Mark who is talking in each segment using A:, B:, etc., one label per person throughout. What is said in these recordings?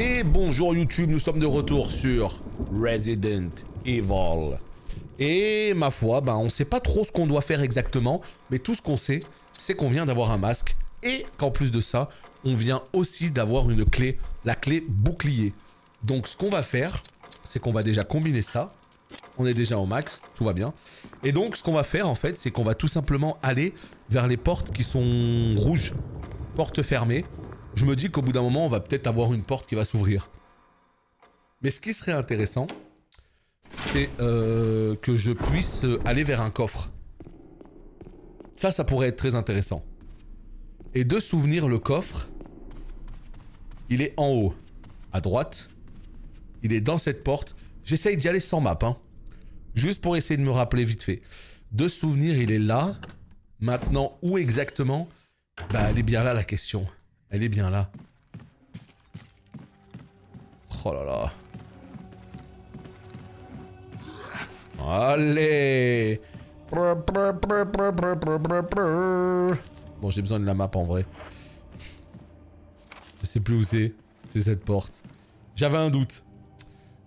A: Et bonjour YouTube, nous sommes de retour sur Resident Evil. Et ma foi, on sait pas trop ce qu'on doit faire exactement, mais tout ce qu'on sait, c'est qu'on vient d'avoir un masque et qu'en plus de ça, on vient aussi d'avoir une clé, la clé bouclier. Donc ce qu'on va faire, c'est qu'on va déjà combiner ça. On est déjà au max, tout va bien. Et donc ce qu'on va faire en fait, c'est qu'on va tout simplement aller vers les portes qui sont rouges. Portes fermées. Je me dis qu'au bout d'un moment, on va peut-être avoir une porte qui va s'ouvrir. Mais ce qui serait intéressant, c'est que je puisse aller vers un coffre. Ça pourrait être très intéressant. Et de souvenir, le coffre, il est en haut, à droite. Il est dans cette porte. J'essaye d'y aller sans map, hein. Juste pour essayer de me rappeler vite fait. De souvenir, il est là. Maintenant, où exactement? Elle est bien là, la question. Elle est bien là. Oh là là. Allez. Bon, j'ai besoin de la map en vrai. Je sais plus où c'est. C'est cette porte. J'avais un doute.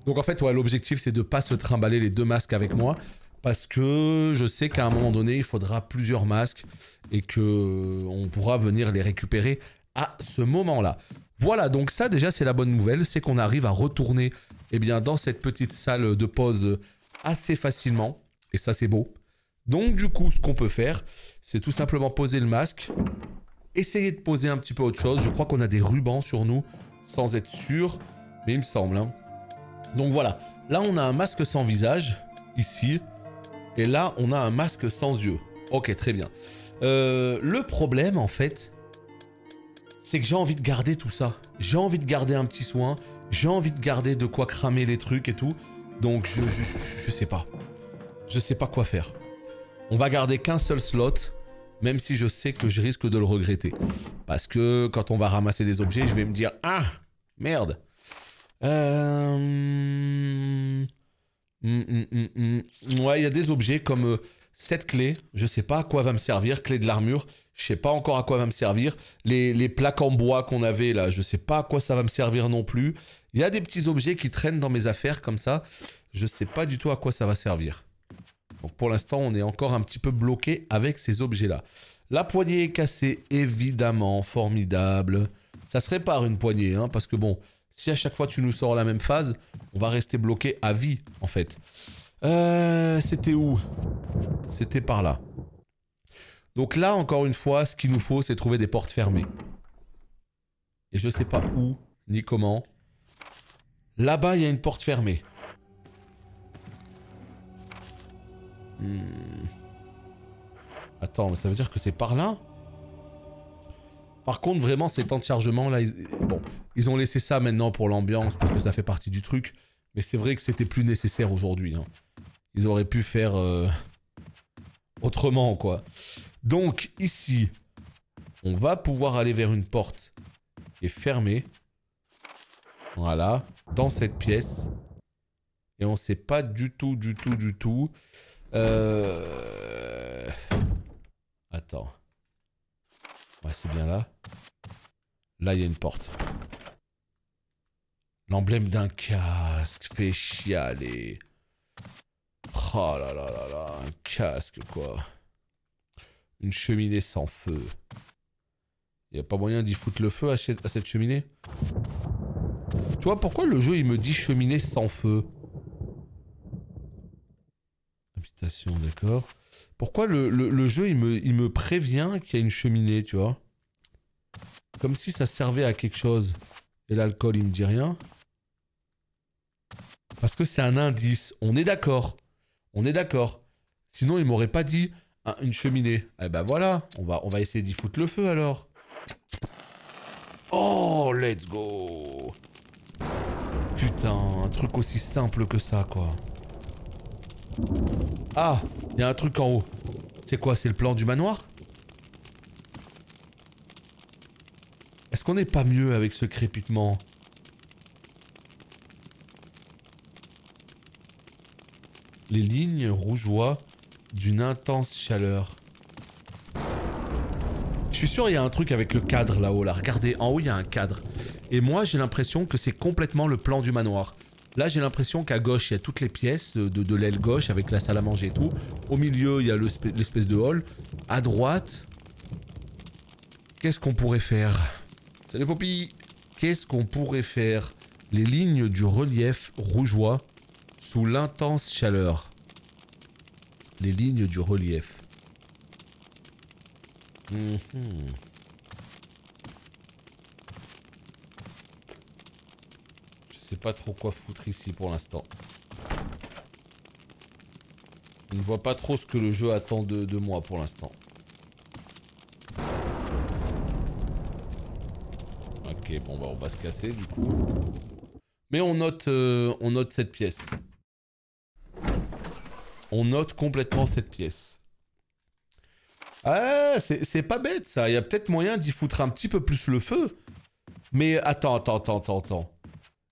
A: Donc en fait, ouais, l'objectif c'est de pas se trimballer les deux masques avec moi. Parce que je sais qu'à un moment donné, il faudra plusieurs masques. Et que on pourra venir les récupérer à ce moment-là. Voilà, donc ça déjà c'est la bonne nouvelle. C'est qu'on arrive à retourner dans cette petite salle de pause assez facilement. Et ça c'est beau. Donc du coup, ce qu'on peut faire, c'est tout simplement poser le masque. Essayer de poser un petit peu autre chose. Je crois qu'on a des rubans sur nous, sans être sûr. Mais il me semble, hein. Donc voilà, là on a un masque sans visage, ici. Et là on a un masque sans yeux. Ok, très bien. Le problème en fait, c'est que j'ai envie de garder tout ça. J'ai envie de garder un petit soin. J'ai envie de garder de quoi cramer les trucs et tout. Donc je sais pas. Je sais pas quoi faire. On va garder qu'un seul slot. Même si je sais que je risque de le regretter. Parce que quand on va ramasser des objets, je vais me dire « Ah, merde !» Ouais, il y a des objets comme cette clé. Je sais pas à quoi va me servir. Clé de l'armure. Je sais pas encore à quoi va me servir. Les plaques en bois qu'on avait là, je sais pas à quoi ça va me servir non plus. Il y a des petits objets qui traînent dans mes affaires comme ça. Je sais pas du tout à quoi ça va servir. Donc pour l'instant, on est encore un petit peu bloqué avec ces objets-là. La poignée est cassée, évidemment, formidable. Ça se répare une poignée, hein, parce que bon, si à chaque fois tu nous sors la même phase, on va rester bloqué à vie, en fait. C'était où? C'était par là. Donc là, encore une fois, ce qu'il nous faut, c'est trouver des portes fermées. Et je sais pas où, ni comment. Là-bas, il y a une porte fermée. Attends, mais ça veut dire que c'est par là? Par contre, vraiment, ces temps de chargement, là, ils ont laissé ça maintenant pour l'ambiance, parce que ça fait partie du truc. Mais c'est vrai que c'était plus nécessaire aujourd'hui, hein. Ils auraient pu faire autrement, quoi. Donc, ici, on va pouvoir aller vers une porte qui est fermée. Voilà, dans cette pièce. Et on sait pas du tout. Attends. Ouais, c'est bien là. Là, il y a une porte. L'emblème d'un casque fait chialer. Oh là là là là, un casque quoi. Une cheminée sans feu. Il n'y a pas moyen d'y foutre le feu à cette cheminée? Tu vois, pourquoi le jeu il me dit cheminée sans feu? Habitation, d'accord. Pourquoi le jeu il me prévient qu'il y a une cheminée, tu vois? Comme si ça servait à quelque chose. Et l'alcool il me dit rien. Parce que c'est un indice. On est d'accord. On est d'accord. Sinon il m'aurait pas dit une cheminée. Eh ben voilà, on va essayer d'y foutre le feu alors. Oh, let's go. Putain, un truc aussi simple que ça, quoi. Ah, il y a un truc en haut. C'est quoi, c'est le plan du manoir? Est-ce qu'on n'est pas mieux avec ce crépitement? Les lignes rougeoient d'une intense chaleur. Je suis sûr il y a un truc avec le cadre là-haut, là. Regardez, en haut il y a un cadre. Et moi, j'ai l'impression que c'est complètement le plan du manoir. Là, j'ai l'impression qu'à gauche, il y a toutes les pièces de l'aile gauche avec la salle à manger et tout. Au milieu, il y a l'espèce de hall. À droite, qu'est-ce qu'on pourrait faire? Salut Poppy! Qu'est-ce qu'on pourrait faire? Les lignes du relief rougeois sous l'intense chaleur. Les lignes du relief. Je sais pas trop quoi foutre ici pour l'instant. Je ne vois pas trop ce que le jeu attend de moi pour l'instant. Ok, bon bah on va se casser du coup. Mais on note cette pièce. On note complètement cette pièce. Ah, c'est pas bête ça. Il y a peut-être moyen d'y foutre un petit peu plus le feu. Mais attends.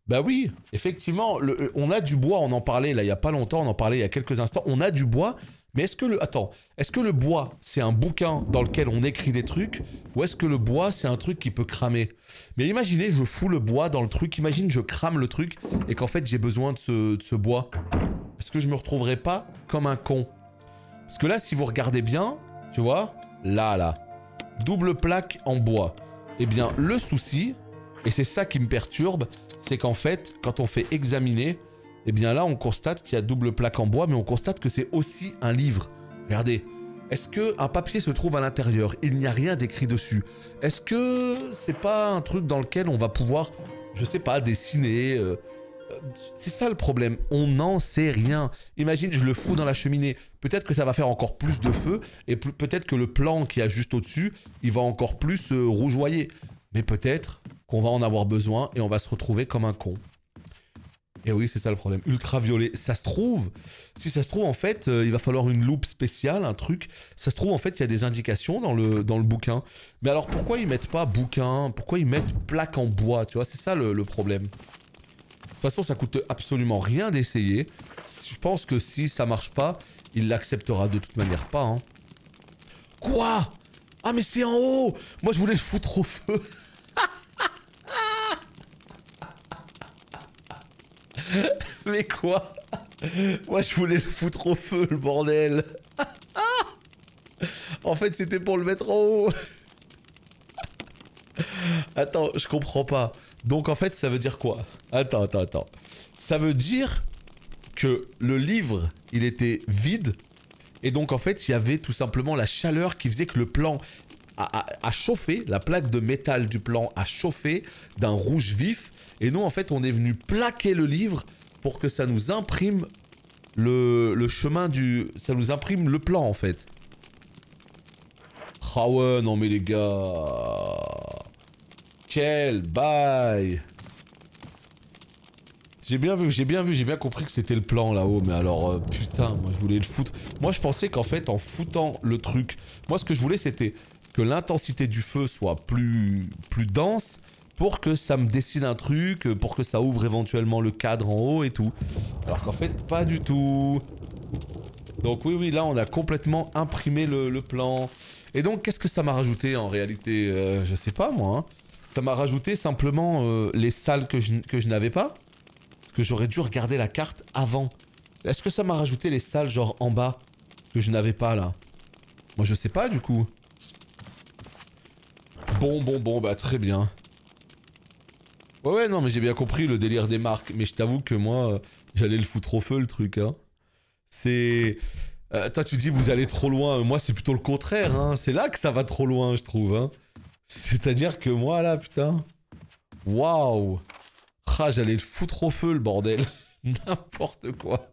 A: Bah oui, effectivement, on a du bois, on en parlait là il y a pas longtemps, on en parlait il y a quelques instants. On a du bois, mais est-ce que le bois c'est un bouquin dans lequel on écrit des trucs, ou est-ce que le bois c'est un truc qui peut cramer? Mais imaginez, je fous le bois dans le truc, imagine je crame le truc et qu'en fait j'ai besoin de ce bois. Est-ce que je me retrouverai pas comme un con? Parce que là, si vous regardez bien, tu vois, là, double plaque en bois. Eh bien, le souci, et c'est ça qui me perturbe, c'est qu'en fait, quand on fait examiner, eh bien là, on constate qu'il y a double plaque en bois, mais on constate que c'est aussi un livre. Regardez, est-ce qu'un papier se trouve à l'intérieur? Il n'y a rien d'écrit dessus. Est-ce que c'est pas un truc dans lequel on va pouvoir, je sais pas, dessiner c'est ça le problème, on n'en sait rien. Imagine, je le fous dans la cheminée. Peut-être que ça va faire encore plus de feu, et peut-être que le plan qui a juste au-dessus, il va encore plus rougeoyer. Mais peut-être qu'on va en avoir besoin, et on va se retrouver comme un con. Et oui, c'est ça le problème. Ultraviolet, ça se trouve. Si ça se trouve, en fait, il va falloir une loupe spéciale, un truc. Ça se trouve, en fait, il y a des indications dans le bouquin. Mais alors, pourquoi ils mettent pas bouquin? Pourquoi ils mettent plaque en bois? Tu vois, c'est ça le problème. De toute façon, ça coûte absolument rien d'essayer. Je pense que si ça marche pas, il l'acceptera de toute manière pas. Hein. Quoi? Ah mais c'est en haut! Moi je voulais le foutre au feu. Mais quoi? Moi je voulais le foutre au feu, le bordel. En fait c'était pour le mettre en haut. Attends, je comprends pas. Donc en fait, ça veut dire quoi? Attends. Ça veut dire que le livre, il était vide. Et donc en fait, il y avait tout simplement la chaleur qui faisait que le plan a chauffé. La plaque de métal du plan a chauffé d'un rouge vif. Et nous, en fait, on est venu plaquer le livre pour que ça nous imprime le chemin du... Ça nous imprime le plan, en fait. Ah ouais, non mais les gars... Quel bail! J'ai bien compris que c'était le plan là-haut, mais alors, putain, moi je voulais le foutre. Moi je pensais qu'en fait, en foutant le truc, moi ce que je voulais c'était que l'intensité du feu soit plus dense pour que ça me dessine un truc, pour que ça ouvre éventuellement le cadre en haut et tout. Alors qu'en fait, pas du tout. Donc oui, là on a complètement imprimé le plan. Et donc, qu'est-ce que ça m'a rajouté en réalité? Je sais pas moi, hein. Ça m'a rajouté simplement les salles que je n'avais pas. Parce que j'aurais dû regarder la carte avant. Est-ce que ça m'a rajouté les salles genre en bas que je n'avais pas là? Moi je sais pas du coup. Bon, bah très bien. Ouais, non mais j'ai bien compris le délire des marques. Mais je t'avoue que moi, j'allais le foutre au feu le truc, hein. C'est... toi tu dis vous allez trop loin. Moi c'est plutôt le contraire, hein. C'est là que ça va trop loin je trouve, hein. C'est-à-dire que moi, là, putain... Waouh! Ah, j'allais le foutre au feu, le bordel. N'importe quoi.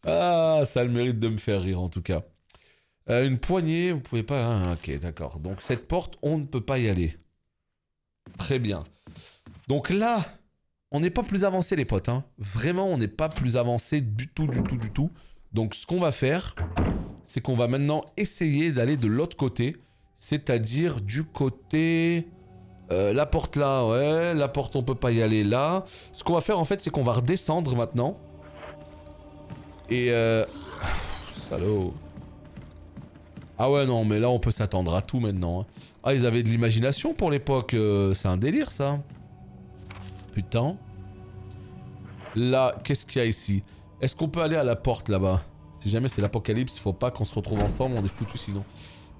A: Ah, ça a le mérite de me faire rire, en tout cas. Une poignée, vous pouvez pas... Ah, ok, d'accord. Donc, cette porte, on ne peut pas y aller. Très bien. Donc là, on n'est pas plus avancé, les potes. Hein. Vraiment, on n'est pas plus avancé du tout. Donc, ce qu'on va faire, c'est qu'on va maintenant essayer d'aller de l'autre côté... C'est-à-dire du côté... la porte là, ouais. La porte, on peut pas y aller là. Ce qu'on va faire, en fait, c'est qu'on va redescendre maintenant. Et... Salaud. Ah ouais, non, mais là, on peut s'attendre à tout maintenant. Hein. Ah, ils avaient de l'imagination pour l'époque. C'est un délire, ça. Putain. Là, qu'est-ce qu'il y a ici? Est-ce qu'on peut aller à la porte, là-bas? Si jamais c'est l'apocalypse, faut pas qu'on se retrouve ensemble, on est foutus sinon.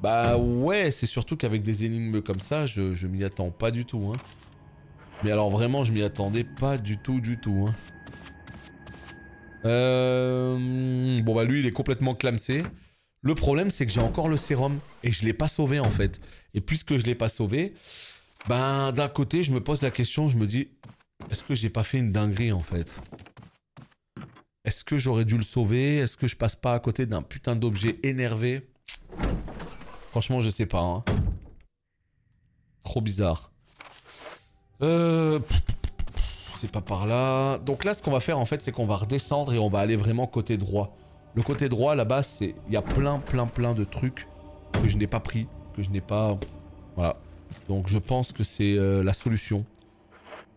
A: Bah ouais, c'est surtout qu'avec des énigmes comme ça, je m'y attends pas du tout. Hein. Mais alors vraiment, je m'y attendais pas du tout, Hein. Bon bah lui, il est complètement clamsé. Le problème, c'est que j'ai encore le sérum et je l'ai pas sauvé en fait. Et puisque je l'ai pas sauvé, ben d'un côté, je me pose la question, je me dis, est-ce que j'ai pas fait une dinguerie en fait? Est-ce que j'aurais dû le sauver? Est-ce que je passe pas à côté d'un putain d'objet énervé? Franchement, je sais pas. Hein. Trop bizarre. C'est pas par là. Donc là, ce qu'on va faire en fait, c'est qu'on va redescendre et on va aller vraiment côté droit. Le côté droit, là-bas, c'est... Il y a plein de trucs que je n'ai pas pris, que je n'ai pas... Voilà. Donc je pense que c'est la solution.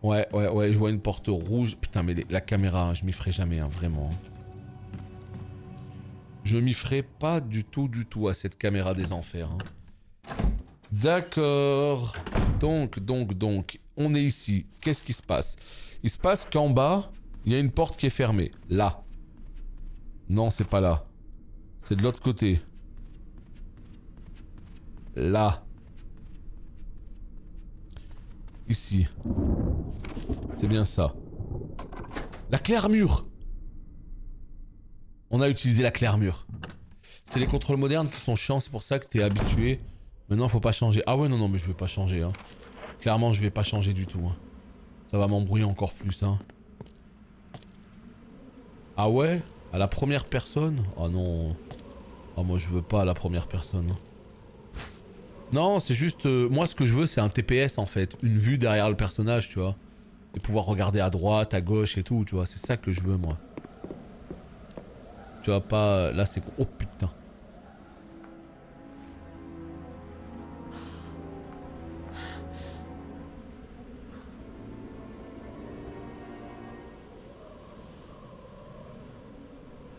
A: Ouais, je vois une porte rouge. Putain, mais la caméra, je m'y ferai jamais, hein, vraiment. Je m'y ferai pas du tout à cette caméra des enfers. Hein. D'accord. Donc, on est ici. Qu'est-ce qui se passe? Il se passe qu'en bas, il y a une porte qui est fermée. Là. Non, c'est pas là. C'est de l'autre côté. Là. Ici. C'est bien ça. La clé armure. On a utilisé la clé armure. C'est les contrôles modernes qui sont chiants, c'est pour ça que t'es habitué. Maintenant, faut pas changer. Ah ouais, non, mais je vais pas changer. Hein. Clairement, je vais pas changer du tout. Hein. Ça va m'embrouiller encore plus. Hein. Ah ouais? À la première personne? Oh non. Ah moi, je veux pas à la première personne. Hein. Non, c'est juste... moi, ce que je veux, c'est un TPS, en fait. Une vue derrière le personnage, tu vois. Et pouvoir regarder à droite, à gauche et tout, tu vois. C'est ça que je veux, moi. Tu vois, pas... Là, c'est... Oh, putain.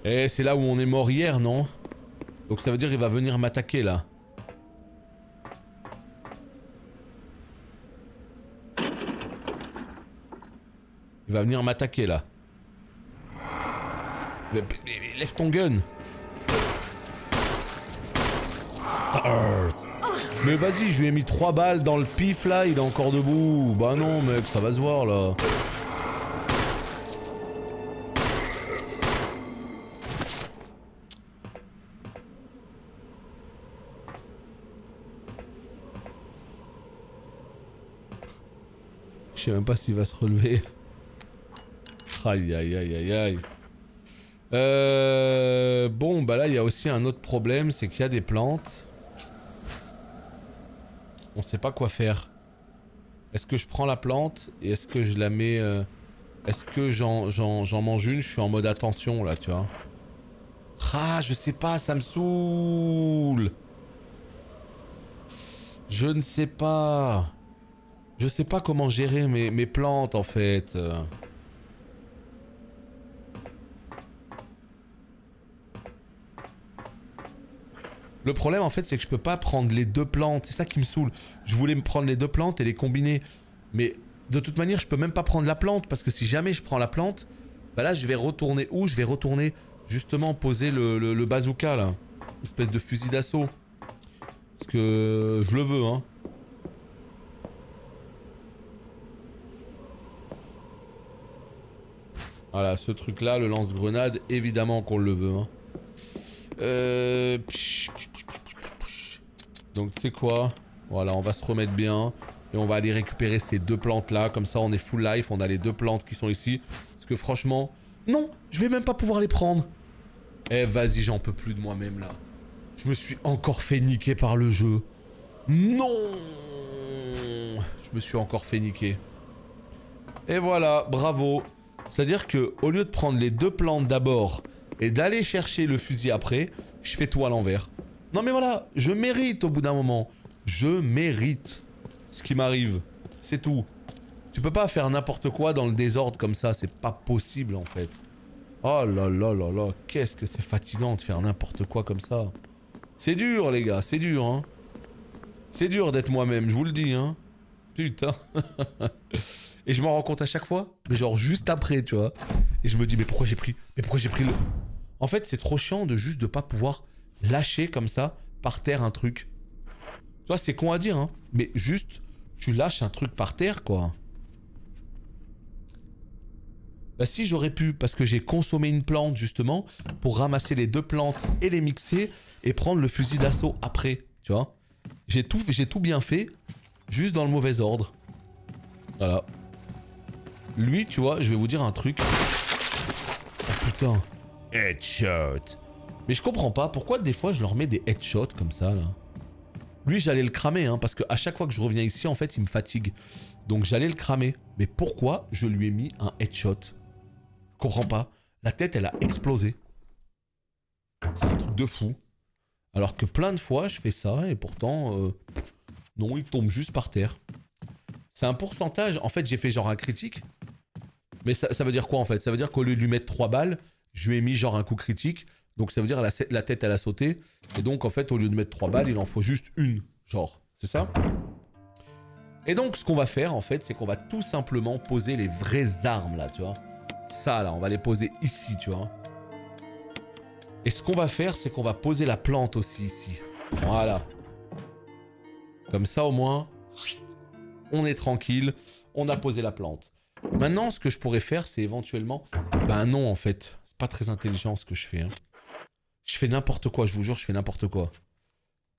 A: Eh, c'est là où on est mort hier, non? Donc ça veut dire qu'il va venir m'attaquer, là. Il va venir m'attaquer, là. Lève ton gun. Stars. Mais vas-y, je lui ai mis 3 balles dans le pif, là, il est encore debout. Bah non, mec, ça va se voir, là. Je sais même pas s'il va se relever. Aïe aïe aïe aïe aïe. Bon bah là il y a aussi un autre problème, c'est qu'il y a des plantes. On sait pas quoi faire. Est-ce que je prends la plante et est-ce que je la mets... Est-ce que j'en mange une? Je suis en mode attention là, tu vois. Ah, je sais pas, ça me saoule. Je ne sais pas. Je sais pas comment gérer mes plantes en fait. Le problème en fait c'est que je peux pas prendre les deux plantes, c'est ça qui me saoule. Je voulais me prendre les deux plantes et les combiner. Mais de toute manière je peux même pas prendre la plante parce que si jamais je prends la plante, bah là je vais retourner où? Je vais retourner justement poser le bazooka là. Une espèce de fusil d'assaut. Parce que je le veux hein. Voilà, ce truc là, le lance-grenade, évidemment qu'on le veut hein. Donc tu sais quoi? Voilà, on va se remettre bien. Et on va aller récupérer ces deux plantes là. Comme ça on est full life, on a les deux plantes qui sont ici. Parce que franchement... Non, je vais même pas pouvoir les prendre. Eh vas-y, j'en peux plus de moi-même là. Je me suis encore fait niquer par le jeu. Non! Je me suis encore fait niquer. Et voilà, bravo. C'est-à-dire que au lieu de prendre les deux plantes d'abord et d'aller chercher le fusil après, je fais tout à l'envers. Non mais voilà, je mérite au bout d'un moment. Je mérite ce qui m'arrive. C'est tout. Tu peux pas faire n'importe quoi dans le désordre comme ça, c'est pas possible en fait. Oh là là là là, qu'est-ce que c'est fatigant de faire n'importe quoi comme ça. C'est dur, les gars, c'est dur, hein. C'est dur d'être moi-même, je vous le dis, hein. Putain. Et je m'en rends compte à chaque fois, mais genre juste après, tu vois. Et je me dis, mais pourquoi j'ai pris le... En fait, c'est trop chiant de juste de pas pouvoir lâcher comme ça, par terre, un truc. Tu vois, c'est con à dire, hein. Mais juste, tu lâches un truc par terre, quoi. Bah si, j'aurais pu, parce que j'ai consommé une plante, justement, pour ramasser les 2 plantes et les mixer, et prendre le fusil d'assaut après, tu vois. J'ai tout bien fait, juste dans le mauvais ordre. Voilà. Lui, tu vois, je vais vous dire un truc. Oh putain. Headshot. Mais je comprends pas, pourquoi des fois je leur mets des headshots comme ça, là. Lui, j'allais le cramer, hein, parce qu'à chaque fois que je reviens ici, en fait, il me fatigue. Donc j'allais le cramer. Mais pourquoi je lui ai mis un headshot? Je comprends pas. La tête, elle a explosé. C'est un truc de fou. Alors que plein de fois, je fais ça, et pourtant... non, il tombe juste par terre. C'est un pourcentage. En fait, j'ai fait genre un critique. Mais ça veut dire quoi, en fait? Ça veut dire qu'au lieu de lui mettre 3 balles, je lui ai mis genre un coup critique. Donc ça veut dire la tête, elle a sauté. Et donc, en fait, au lieu de mettre 3 balles, il en faut juste une. Genre, c'est ça? Et donc, ce qu'on va faire, en fait, c'est qu'on va tout simplement poser les vraies armes, là, tu vois. Ça, là, on va les poser ici, tu vois. Et ce qu'on va faire, c'est qu'on va poser la plante aussi, ici. Voilà. Comme ça, au moins, on est tranquille. On a posé la plante. Maintenant, ce que je pourrais faire, c'est éventuellement... Ben non, en fait. C'est pas très intelligent, ce que je fais, hein. Je fais n'importe quoi, je vous jure, je fais n'importe quoi.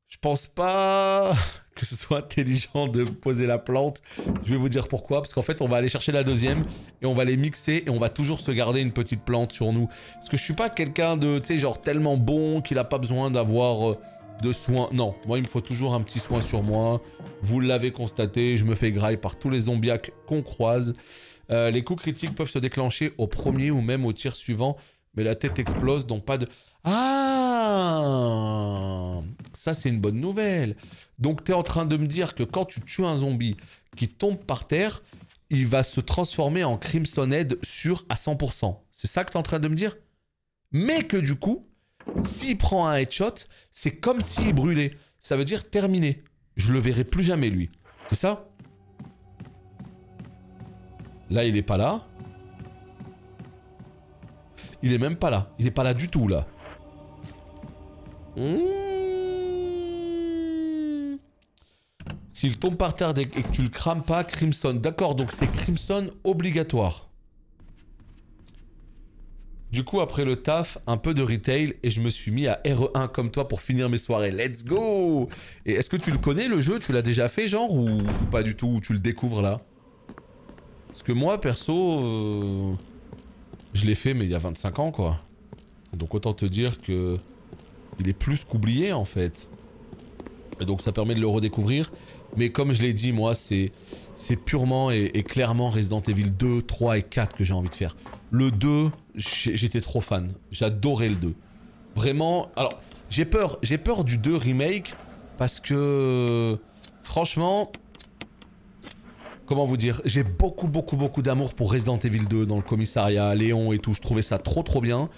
A: Je pense pas que ce soit intelligent de poser la plante. Je vais vous dire pourquoi. Parce qu'en fait, on va aller chercher la deuxième et on va les mixer et on va toujours se garder une petite plante sur nous. Parce que je suis pas quelqu'un de, tu sais, genre tellement bon qu'il a pas besoin d'avoir de soins. Non, moi, il me faut toujours un petit soin sur moi. Vous l'avez constaté, je me fais graille par tous les zombiacs qu'on croise. Les coups critiques peuvent se déclencher au premier ou même au tir suivant. Mais la tête explose, donc pas de... Ah, ça c'est une bonne nouvelle. Donc tu es en train de me dire que quand tu tues un zombie qui tombe par terre, il va se transformer en Crimson Head sûr à 100%. C'est ça que tu es en train de me dire? Mais que du coup, s'il prend un headshot, c'est comme s'il brûlait. Ça veut dire terminé. Je le verrai plus jamais lui. C'est ça? Là il est pas là. Il est même pas là. Il est pas là du tout là. S'il tombe par terre et que tu le crames pas, Crimson. D'accord, donc c'est Crimson obligatoire. Du coup, après le taf, un peu de retail et je me suis mis à RE1 comme toi pour finir mes soirées. Let's go! Et est-ce que tu le connais le jeu? Tu l'as déjà fait genre ou pas du tout? Ou tu le découvres là? Parce que moi, perso, je l'ai fait mais il y a 25 ans quoi. Donc autant te dire que... il est plus qu'oublié en fait. Et donc ça permet de le redécouvrir. Mais comme je l'ai dit, moi, c'est purement et clairement Resident Evil 2, 3 et 4 que j'ai envie de faire. Le 2, j'étais trop fan. J'adorais le 2. Vraiment, alors, j'ai peur du 2 remake parce que, franchement, comment vous dire, j'ai beaucoup d'amour pour Resident Evil 2 dans le commissariat, Léon et tout. Je trouvais ça trop bien.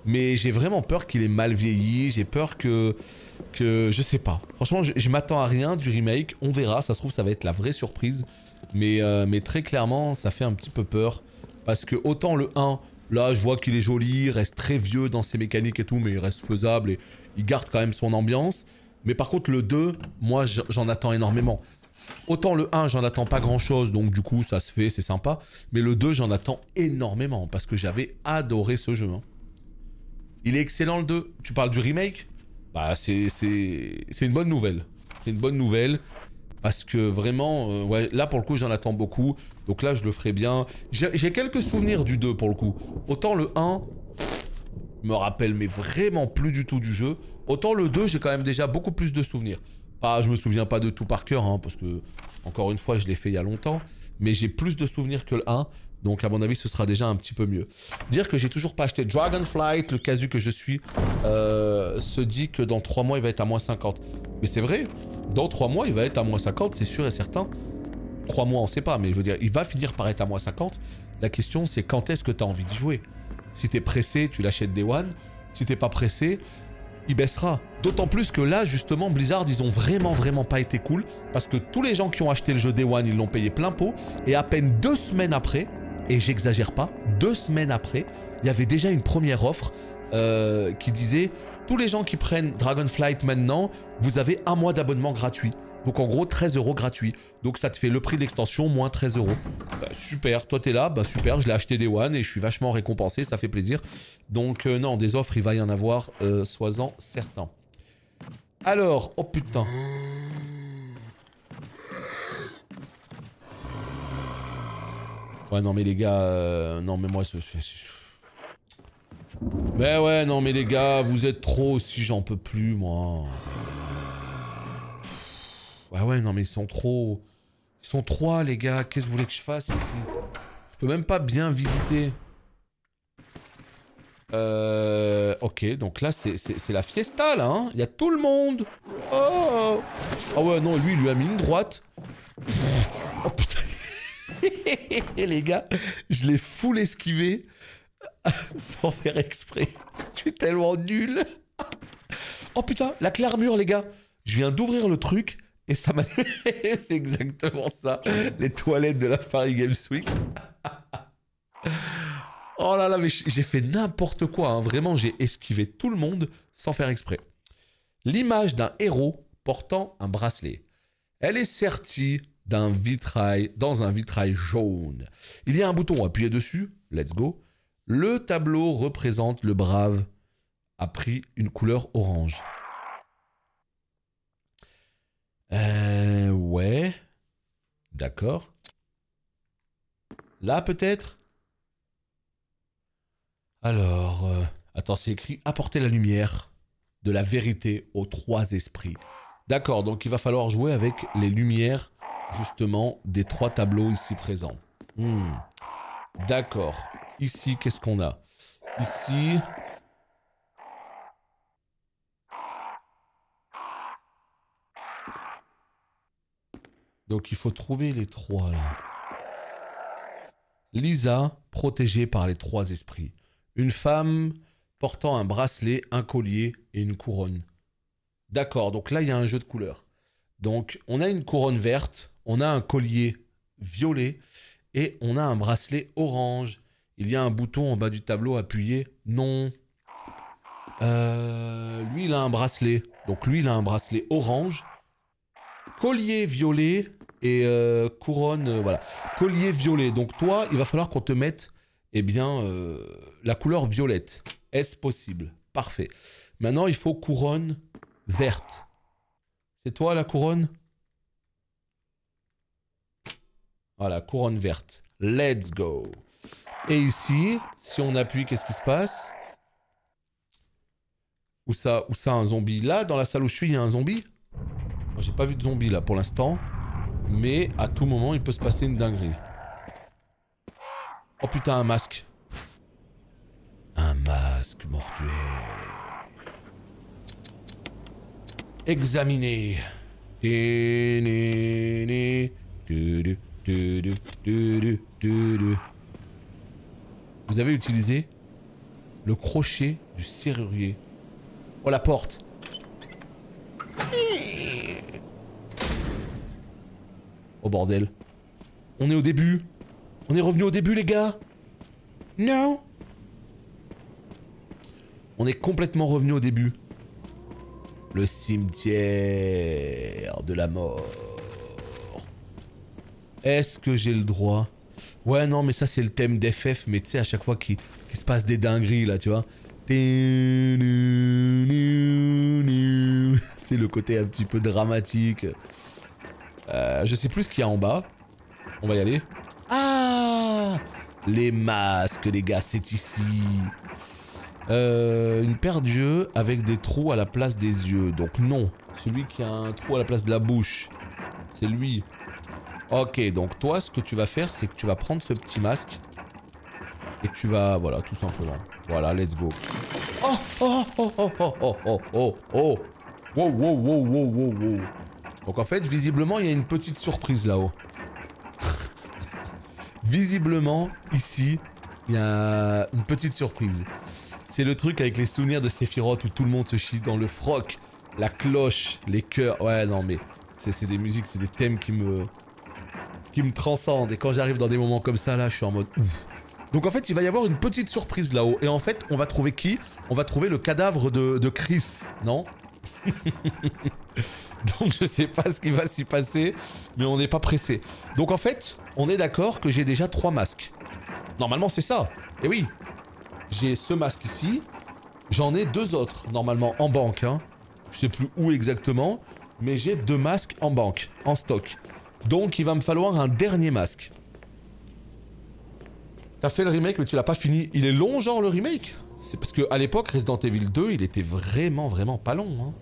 A: Mais j'ai vraiment peur qu'il ait mal vieilli, j'ai peur que je sais pas. Franchement, je m'attends à rien du remake, on verra, ça se trouve ça va être la vraie surprise. Mais très clairement, ça fait un petit peu peur. Parce que autant le 1, là je vois qu'il est joli, il reste très vieux dans ses mécaniques et tout, mais il reste faisable et il garde quand même son ambiance. Mais par contre le 2, moi j'en attends énormément. Autant le 1, j'en attends pas grand chose, donc du coup ça se fait, c'est sympa. Mais le 2, j'en attends énormément, parce que j'avais adoré ce jeu, hein. Il est excellent le 2. Tu parles du remake? Bah c'est une bonne nouvelle. C'est une bonne nouvelle. Parce que vraiment, ouais, là pour le coup j'en attends beaucoup. Donc là je le ferai bien. J'ai quelques souvenirs du 2 pour le coup. Autant le 1, je me rappelle mais vraiment plus du tout du jeu. Autant le 2, j'ai quand même déjà beaucoup plus de souvenirs. Je me souviens pas de tout par cœur, hein, parce que, encore une fois, je l'ai fait il y a longtemps. Mais j'ai plus de souvenirs que le 1. Donc à mon avis ce sera déjà un petit peu mieux. Dire que j'ai toujours pas acheté Dragonflight, le casu que je suis, se dit que dans 3 mois il va être à moins 50. Mais c'est vrai, dans 3 mois il va être à moins 50, c'est sûr et certain. 3 mois on sait pas, mais je veux dire, il va finir par être à moins 50. La question c'est quand est-ce que tu as envie d'y jouer. Si t'es pressé, tu l'achètes Day One. Si t'es pas pressé, il baissera. D'autant plus que là, justement, Blizzard, ils ont vraiment pas été cool. Parce que tous les gens qui ont acheté le jeu Day One, ils l'ont payé plein pot. Et à peine 2 semaines après, et j'exagère pas, 2 semaines après, il y avait déjà une première offre qui disait « Tous les gens qui prennent Dragonflight maintenant, vous avez 1 mois d'abonnement gratuit. » Donc en gros, 13 € gratuit. Donc ça te fait le prix de l'extension moins 13 €. Bah, super, toi t'es là, bah super, je l'ai acheté Day One et je suis vachement récompensé, ça fait plaisir. Donc non, des offres, il va y en avoir, sois-en certain. Alors, oh putain. Ouais, non mais les gars, non mais moi... Mais ouais, non mais les gars, vous êtes trop aussi, j'en peux plus, moi. Ouais, non mais ils sont trop... Ils sont 3 les gars, qu'est-ce que vous voulez que je fasse ici? Je peux même pas bien visiter. Ok, donc là c'est la fiesta là, hein. Il y a tout le monde. Oh. Ah ouais, non, lui il lui a mis une droite. Oh putain. Les gars, je l'ai full esquivé. Sans faire exprès. Je suis tellement nul. Oh putain, la claire-mur les gars. Je viens d'ouvrir le truc. Et ça m'a... C'est exactement ça. Les toilettes de la Paris Games Week. Oh là là, mais j'ai fait n'importe quoi. Hein. Vraiment, j'ai esquivé tout le monde sans faire exprès. L'image d'un héros portant un bracelet. Elle est sertie dans un vitrail jaune. Il y a un bouton, appuyez dessus. Let's go. Le tableau représente le brave a pris une couleur orange. Ouais. D'accord. Là, peut-être? Alors... attends, c'est écrit « Apporter la lumière de la vérité aux 3 esprits ». D'accord, donc il va falloir jouer avec les lumières, justement, des 3 tableaux ici présents. D'accord. Ici, qu'est-ce qu'on a? Ici... Donc il faut trouver les 3 là. Lisa, protégée par les 3 esprits. Une femme portant un bracelet, un collier et une couronne. D'accord, donc là il y a un jeu de couleurs. Donc on a une couronne verte, on a un collier violet et on a un bracelet orange. Il y a un bouton en bas du tableau appuyé. Non. Lui il a un bracelet. Donc lui il a un bracelet orange. Collier violet et couronne, voilà. Collier violet. Donc toi, il va falloir qu'on te mette, eh bien, la couleur violette. Est-ce possible? Parfait. Maintenant, il faut couronne verte. C'est toi la couronne? Voilà, couronne verte. Let's go. Et ici, si on appuie, qu'est-ce qui se passe? Où ça, un zombie? Là, dans la salle où je suis, il y a un zombie? J'ai pas vu de zombie là pour l'instant. Mais à tout moment, il peut se passer une dinguerie. Oh putain, un masque. Un masque mortuaire. Examiner. Vous avez utilisé le crochet du serrurier. Oh la porte. Oh bordel. On est au début. On est revenu au début les gars. Non. On est complètement revenu au début. Le cimetière de la mort. Est-ce que j'ai le droit? Ouais non mais ça c'est le thème d'FF mais tu sais à chaque fois qu'il se passe des dingueries là tu vois. Tu sais le côté un petit peu dramatique. Je sais plus ce qu'il y a en bas. On va y aller. Ah! Les masques, les gars, c'est ici. Une paire d'yeux avec des trous à la place des yeux. Donc non. Celui qui a un trou à la place de la bouche. C'est lui. Ok, donc toi, ce que tu vas faire, c'est que tu vas prendre ce petit masque. Et tu vas... Voilà, tout simplement. Voilà, let's go. Oh! Oh! Oh! Oh! Oh! Oh! Oh! Oh! Oh! Wow! Wow! Wow! Wow! Wow! Wow! Donc en fait, visiblement, il y a une petite surprise là-haut. Visiblement, ici, il y a une petite surprise. C'est le truc avec les souvenirs de Sephiroth où tout le monde se chie dans le froc, la cloche, les chœurs. Ouais, non, mais c'est des musiques, c'est des thèmes qui me transcendent. Et quand j'arrive dans des moments comme ça, là, je suis en mode ouf. Donc en fait, il va y avoir une petite surprise là-haut. Et en fait, on va trouver qui? On va trouver le cadavre de Chris, non? Donc je sais pas ce qui va s'y passer, mais on n'est pas pressé. Donc en fait, on est d'accord que j'ai déjà 3 masques. Normalement, c'est ça. Et oui. J'ai ce masque ici. J'en ai 2 autres, normalement, en banque. Hein. Je sais plus où exactement, mais j'ai 2 masques en banque, en stock. Donc il va me falloir un dernier masque. T'as fait le remake, mais tu l'as pas fini. Il est long, genre, le remake? C'est parce qu'à l'époque, Resident Evil 2, il était vraiment pas long. Hein.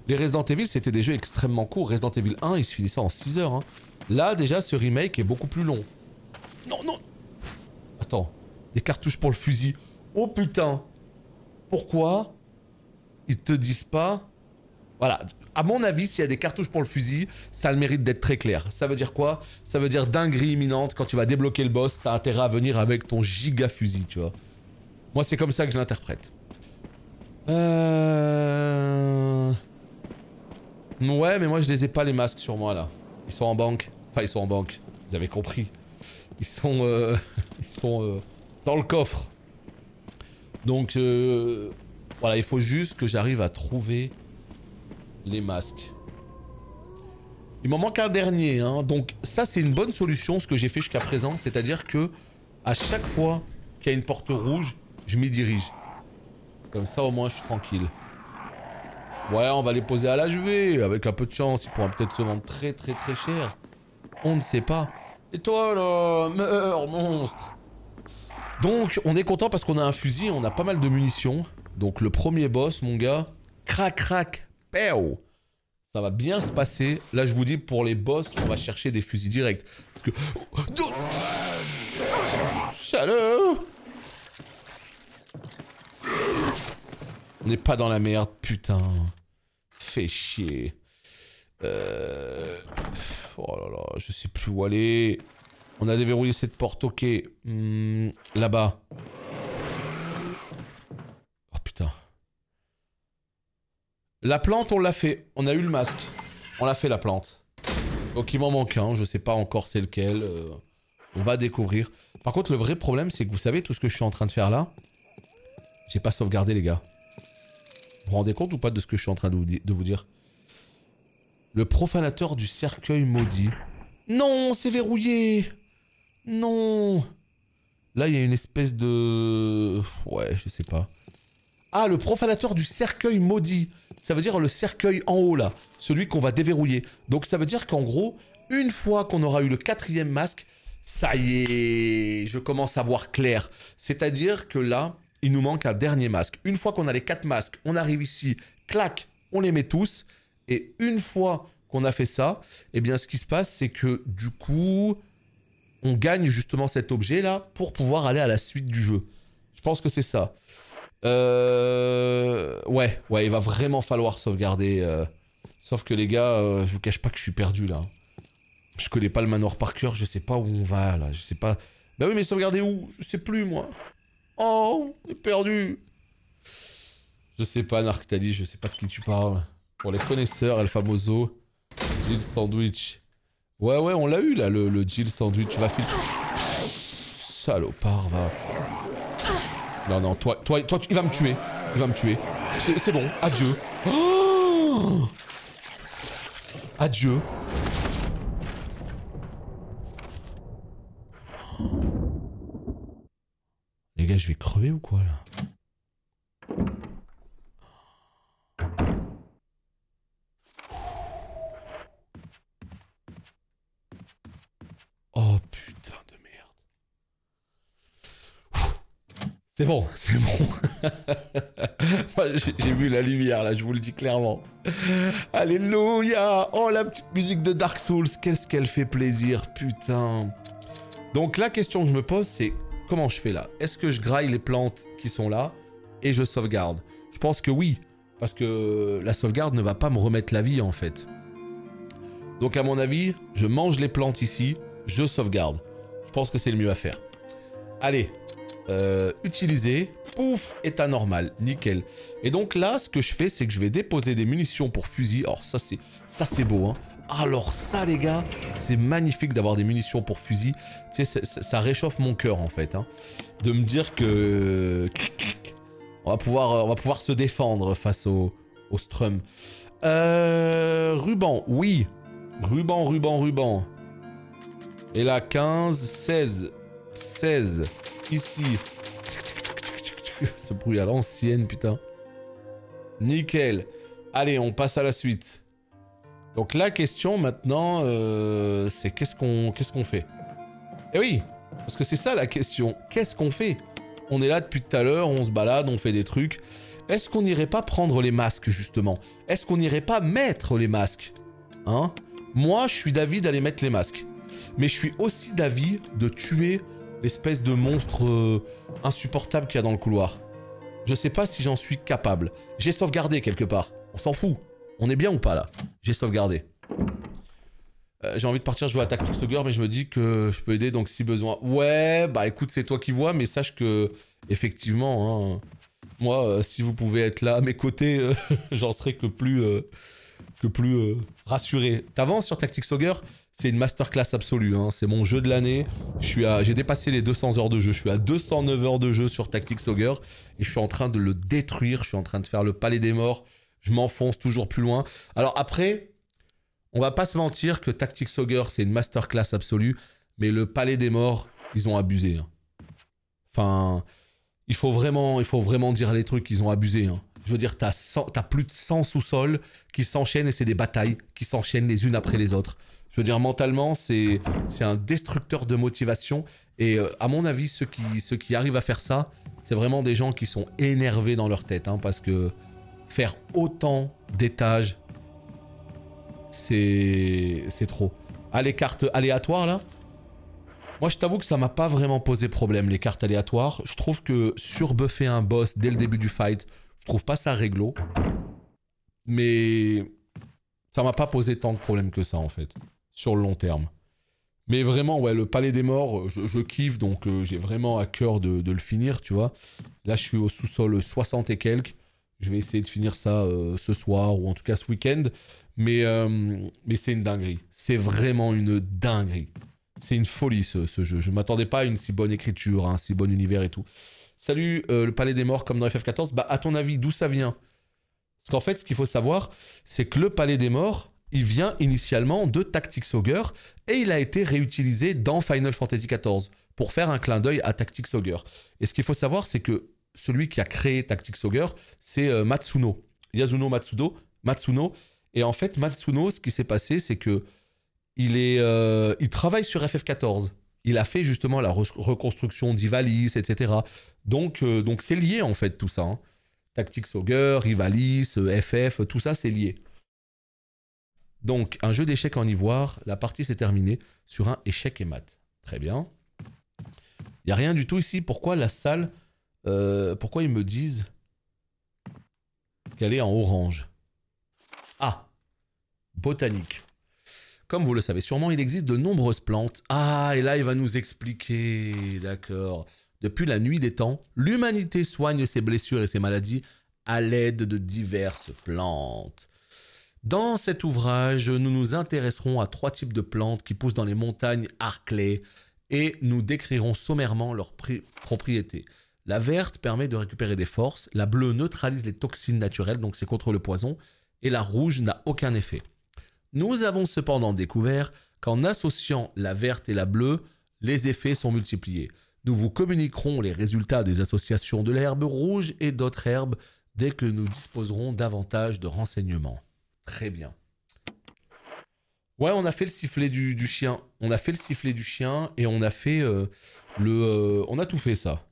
A: Les Resident Evil, c'était des jeux extrêmement courts. Resident Evil 1, il se finissait en 6 heures. Hein. Là, déjà, ce remake est beaucoup plus long. Non, non. Attends. Des cartouches pour le fusil. Oh putain. Pourquoi ils te disent pas... Voilà. À mon avis, s'il y a des cartouches pour le fusil, ça a le mérite d'être très clair. Ça veut dire quoi? Ça veut dire dinguerie imminente. Quand tu vas débloquer le boss, t'as intérêt à venir avec ton giga fusil, tu vois. Moi, c'est comme ça que je l'interprète. Ouais, mais moi, je les ai pas, les masques, sur moi, là. Ils sont en banque. Enfin, ils sont en banque. Vous avez compris. Ils sont... dans le coffre. Donc, voilà, il faut juste que j'arrive à trouver les masques. Il m'en manque un dernier, hein. Donc ça, c'est une bonne solution, ce que j'ai fait jusqu'à présent. C'est-à-dire que à chaque fois qu'il y a une porte rouge, je m'y dirige. Comme ça, au moins, je suis tranquille. Ouais, on va les poser à l'HV. Avec un peu de chance, ils pourront peut-être se vendre très cher. On ne sait pas. Et toi, là, meurs, monstre. Donc, on est content parce qu'on a un fusil, on a pas mal de munitions. Donc, le premier boss, mon gars, crac, crac, péo. Ça va bien se passer. Là, je vous dis, pour les boss, on va chercher des fusils directs. Parce que... Salut. On n'est pas dans la merde, putain. Fais chier. Oh là là, je sais plus où aller. On a déverrouillé cette porte, ok. Là-bas. Oh putain. La plante, on l'a fait. On a eu le masque. On l'a fait, la plante. Donc il m'en manque un. Je sais pas encore c'est lequel. On va découvrir. Par contre, le vrai problème, c'est que vous savez tout ce que je suis en train de faire là. J'ai pas sauvegardé, les gars. Vous vous rendez compte ou pas de ce que je suis en train de vous dire? Le profanateur du cercueil maudit. Non, c'est verrouillé. Non. Là, il y a une espèce de... Ouais, je sais pas. Ah, le profanateur du cercueil maudit. Ça veut dire le cercueil en haut, là. Celui qu'on va déverrouiller. Donc, ça veut dire qu'en gros, une fois qu'on aura eu le 4e masque, ça y est, je commence à voir clair. C'est-à-dire que là, il nous manque un dernier masque. Une fois qu'on a les 4 masques, on arrive ici, clac, on les met tous. Et une fois qu'on a fait ça, eh bien, ce qui se passe, c'est que du coup... on gagne justement cet objet-là pour pouvoir aller à la suite du jeu. Je pense que c'est ça. Ouais, il va vraiment falloir sauvegarder. Sauf que les gars, je vous cache pas que je suis perdu là. Je connais pas le manoir par cœur, je sais pas où on va là, je sais pas... Bah oui, mais sauvegarder où? Je sais plus moi. Oh, on est perdu. Je sais pas, Narctali, je sais pas de qui tu parles. Pour les connaisseurs, El Famoso, Jill Sandwich... Ouais, on l'a eu là, le Jill Sandwich. Tu vas filer. Salopard, va. Non, toi, il va me tuer. Il va me tuer. C'est bon, adieu. Oh, adieu. Les gars, je vais crever ou quoi là? Oh putain de merde. C'est bon, c'est bon. Moi j'ai vu la lumière là, je vous le dis clairement. Alléluia. Oh la petite musique de Dark Souls, qu'est-ce qu'elle fait plaisir, putain. Donc la question que je me pose c'est, comment je fais là? Est-ce que je graille les plantes qui sont là et je sauvegarde? Je pense que oui, parce que la sauvegarde ne va pas me remettre la vie en fait. Donc à mon avis, je mange les plantes ici, je sauvegarde. Je pense que c'est le mieux à faire. Allez, Utiliser. Pouf, état normal. Nickel. Et donc là, ce que je fais, c'est que je vais déposer des munitions pour fusil. Alors ça, c'est beau, hein. Alors ça, les gars, c'est magnifique d'avoir des munitions pour fusil. Tu sais, ça réchauffe mon cœur, en fait. Hein, de me dire que... on va pouvoir se défendre face au Strum. Ruban, oui. Ruban. Et là, 15, 16. Ici. Ce bruit à l'ancienne, putain. Nickel. Allez, on passe à la suite. Donc la question maintenant, c'est qu'est-ce qu'on fait? Eh oui, parce que c'est ça la question. Qu'est-ce qu'on fait? On est là depuis tout à l'heure, on se balade, on fait des trucs. Est-ce qu'on n'irait pas prendre les masques, justement? Est-ce qu'on n'irait pas mettre les masques? Hein? Moi, je suis d'avis d'aller mettre les masques. Mais je suis aussi d'avis de tuer l'espèce de monstre insupportable qu'il y a dans le couloir. Je sais pas si j'en suis capable. J'ai sauvegardé quelque part. On s'en fout. On est bien ou pas là? J'ai sauvegardé. J'ai envie de partir jouer à Tactics Ogre, mais je me dis que je peux aider donc si besoin. Ouais, bah écoute, c'est toi qui vois, mais sache que, effectivement, hein, moi, si vous pouvez être là à mes côtés, j'en serai que plus rassuré. T'avances sur Tactics Ogre, c'est une masterclass absolue, hein. C'est mon jeu de l'année. J'ai dépassé les 200 heures de jeu, je suis à 209 heures de jeu sur Tactics Ogre, et je suis en train de le détruire, je suis en train de faire le palais des morts. Je m'enfonce toujours plus loin. Alors après, on va pas se mentir que Tactics Ogre, c'est une masterclass absolue. Mais le Palais des Morts, ils ont abusé. Hein. Enfin, il faut vraiment dire les trucs, ils ont abusé. Hein. Je veux dire, t'as plus de 100 sous-sols qui s'enchaînent et c'est des batailles qui s'enchaînent les unes après les autres. Je veux dire, mentalement, c'est un destructeur de motivation. Et à mon avis, ceux qui arrivent à faire ça, c'est vraiment des gens qui sont énervés dans leur tête. Hein, parce que... faire autant d'étages, c'est trop. Ah, les cartes aléatoires, là? Moi, je t'avoue que ça m'a pas vraiment posé problème, les cartes aléatoires. Je trouve que surbuffer un boss dès le début du fight, je trouve pas ça réglo. Mais ça m'a pas posé tant de problèmes que ça, en fait, sur le long terme. Mais vraiment, ouais, le Palais des Morts, je kiffe, donc j'ai vraiment à cœur de le finir, tu vois. Là, je suis au sous-sol 60 et quelques. Je vais essayer de finir ça ce soir, ou en tout cas ce week-end. Mais c'est une dinguerie. C'est vraiment une dinguerie. C'est une folie, ce jeu. Je ne m'attendais pas à une si bonne écriture, un si bon univers et tout. Salut, le Palais des Morts comme dans FF14. Bah, à ton avis, d'où ça vient? Parce qu'en fait, ce qu'il faut savoir, c'est que le Palais des Morts, il vient initialement de Tactics Ogre, et il a été réutilisé dans Final Fantasy XIV, pour faire un clin d'œil à Tactics Ogre. Et ce qu'il faut savoir, c'est que celui qui a créé Tactics Ogre, c'est Matsuno. Yasuno Matsuno. Et en fait, Matsuno, ce qui s'est passé, c'est que il travaille sur FF14. Il a fait justement la reconstruction d'Ivalice, etc. Donc c'est lié en fait tout ça. Hein. Tactics Ogre, Ivalice, FF, tout ça c'est lié. Donc un jeu d'échecs en ivoire, la partie s'est terminée sur un échec et mat. Très bien. Il n'y a rien du tout ici. Pourquoi la salle... pourquoi ils me disent qu'elle est en orange? Ah, botanique. Comme vous le savez sûrement, il existe de nombreuses plantes. Ah, et là, il va nous expliquer. D'accord. Depuis la nuit des temps, l'humanité soigne ses blessures et ses maladies à l'aide de diverses plantes. Dans cet ouvrage, nous nous intéresserons à 3 types de plantes qui poussent dans les montagnes Arklay et nous décrirons sommairement leurs propriétés. La verte permet de récupérer des forces, la bleue neutralise les toxines naturelles, donc c'est contre le poison, et la rouge n'a aucun effet. Nous avons cependant découvert qu'en associant la verte et la bleue, les effets sont multipliés. Nous vous communiquerons les résultats des associations de l'herbe rouge et d'autres herbes dès que nous disposerons davantage de renseignements. Très bien. Ouais, on a fait le sifflet du chien. On a fait le sifflet du chien et on a fait on a tout fait ça.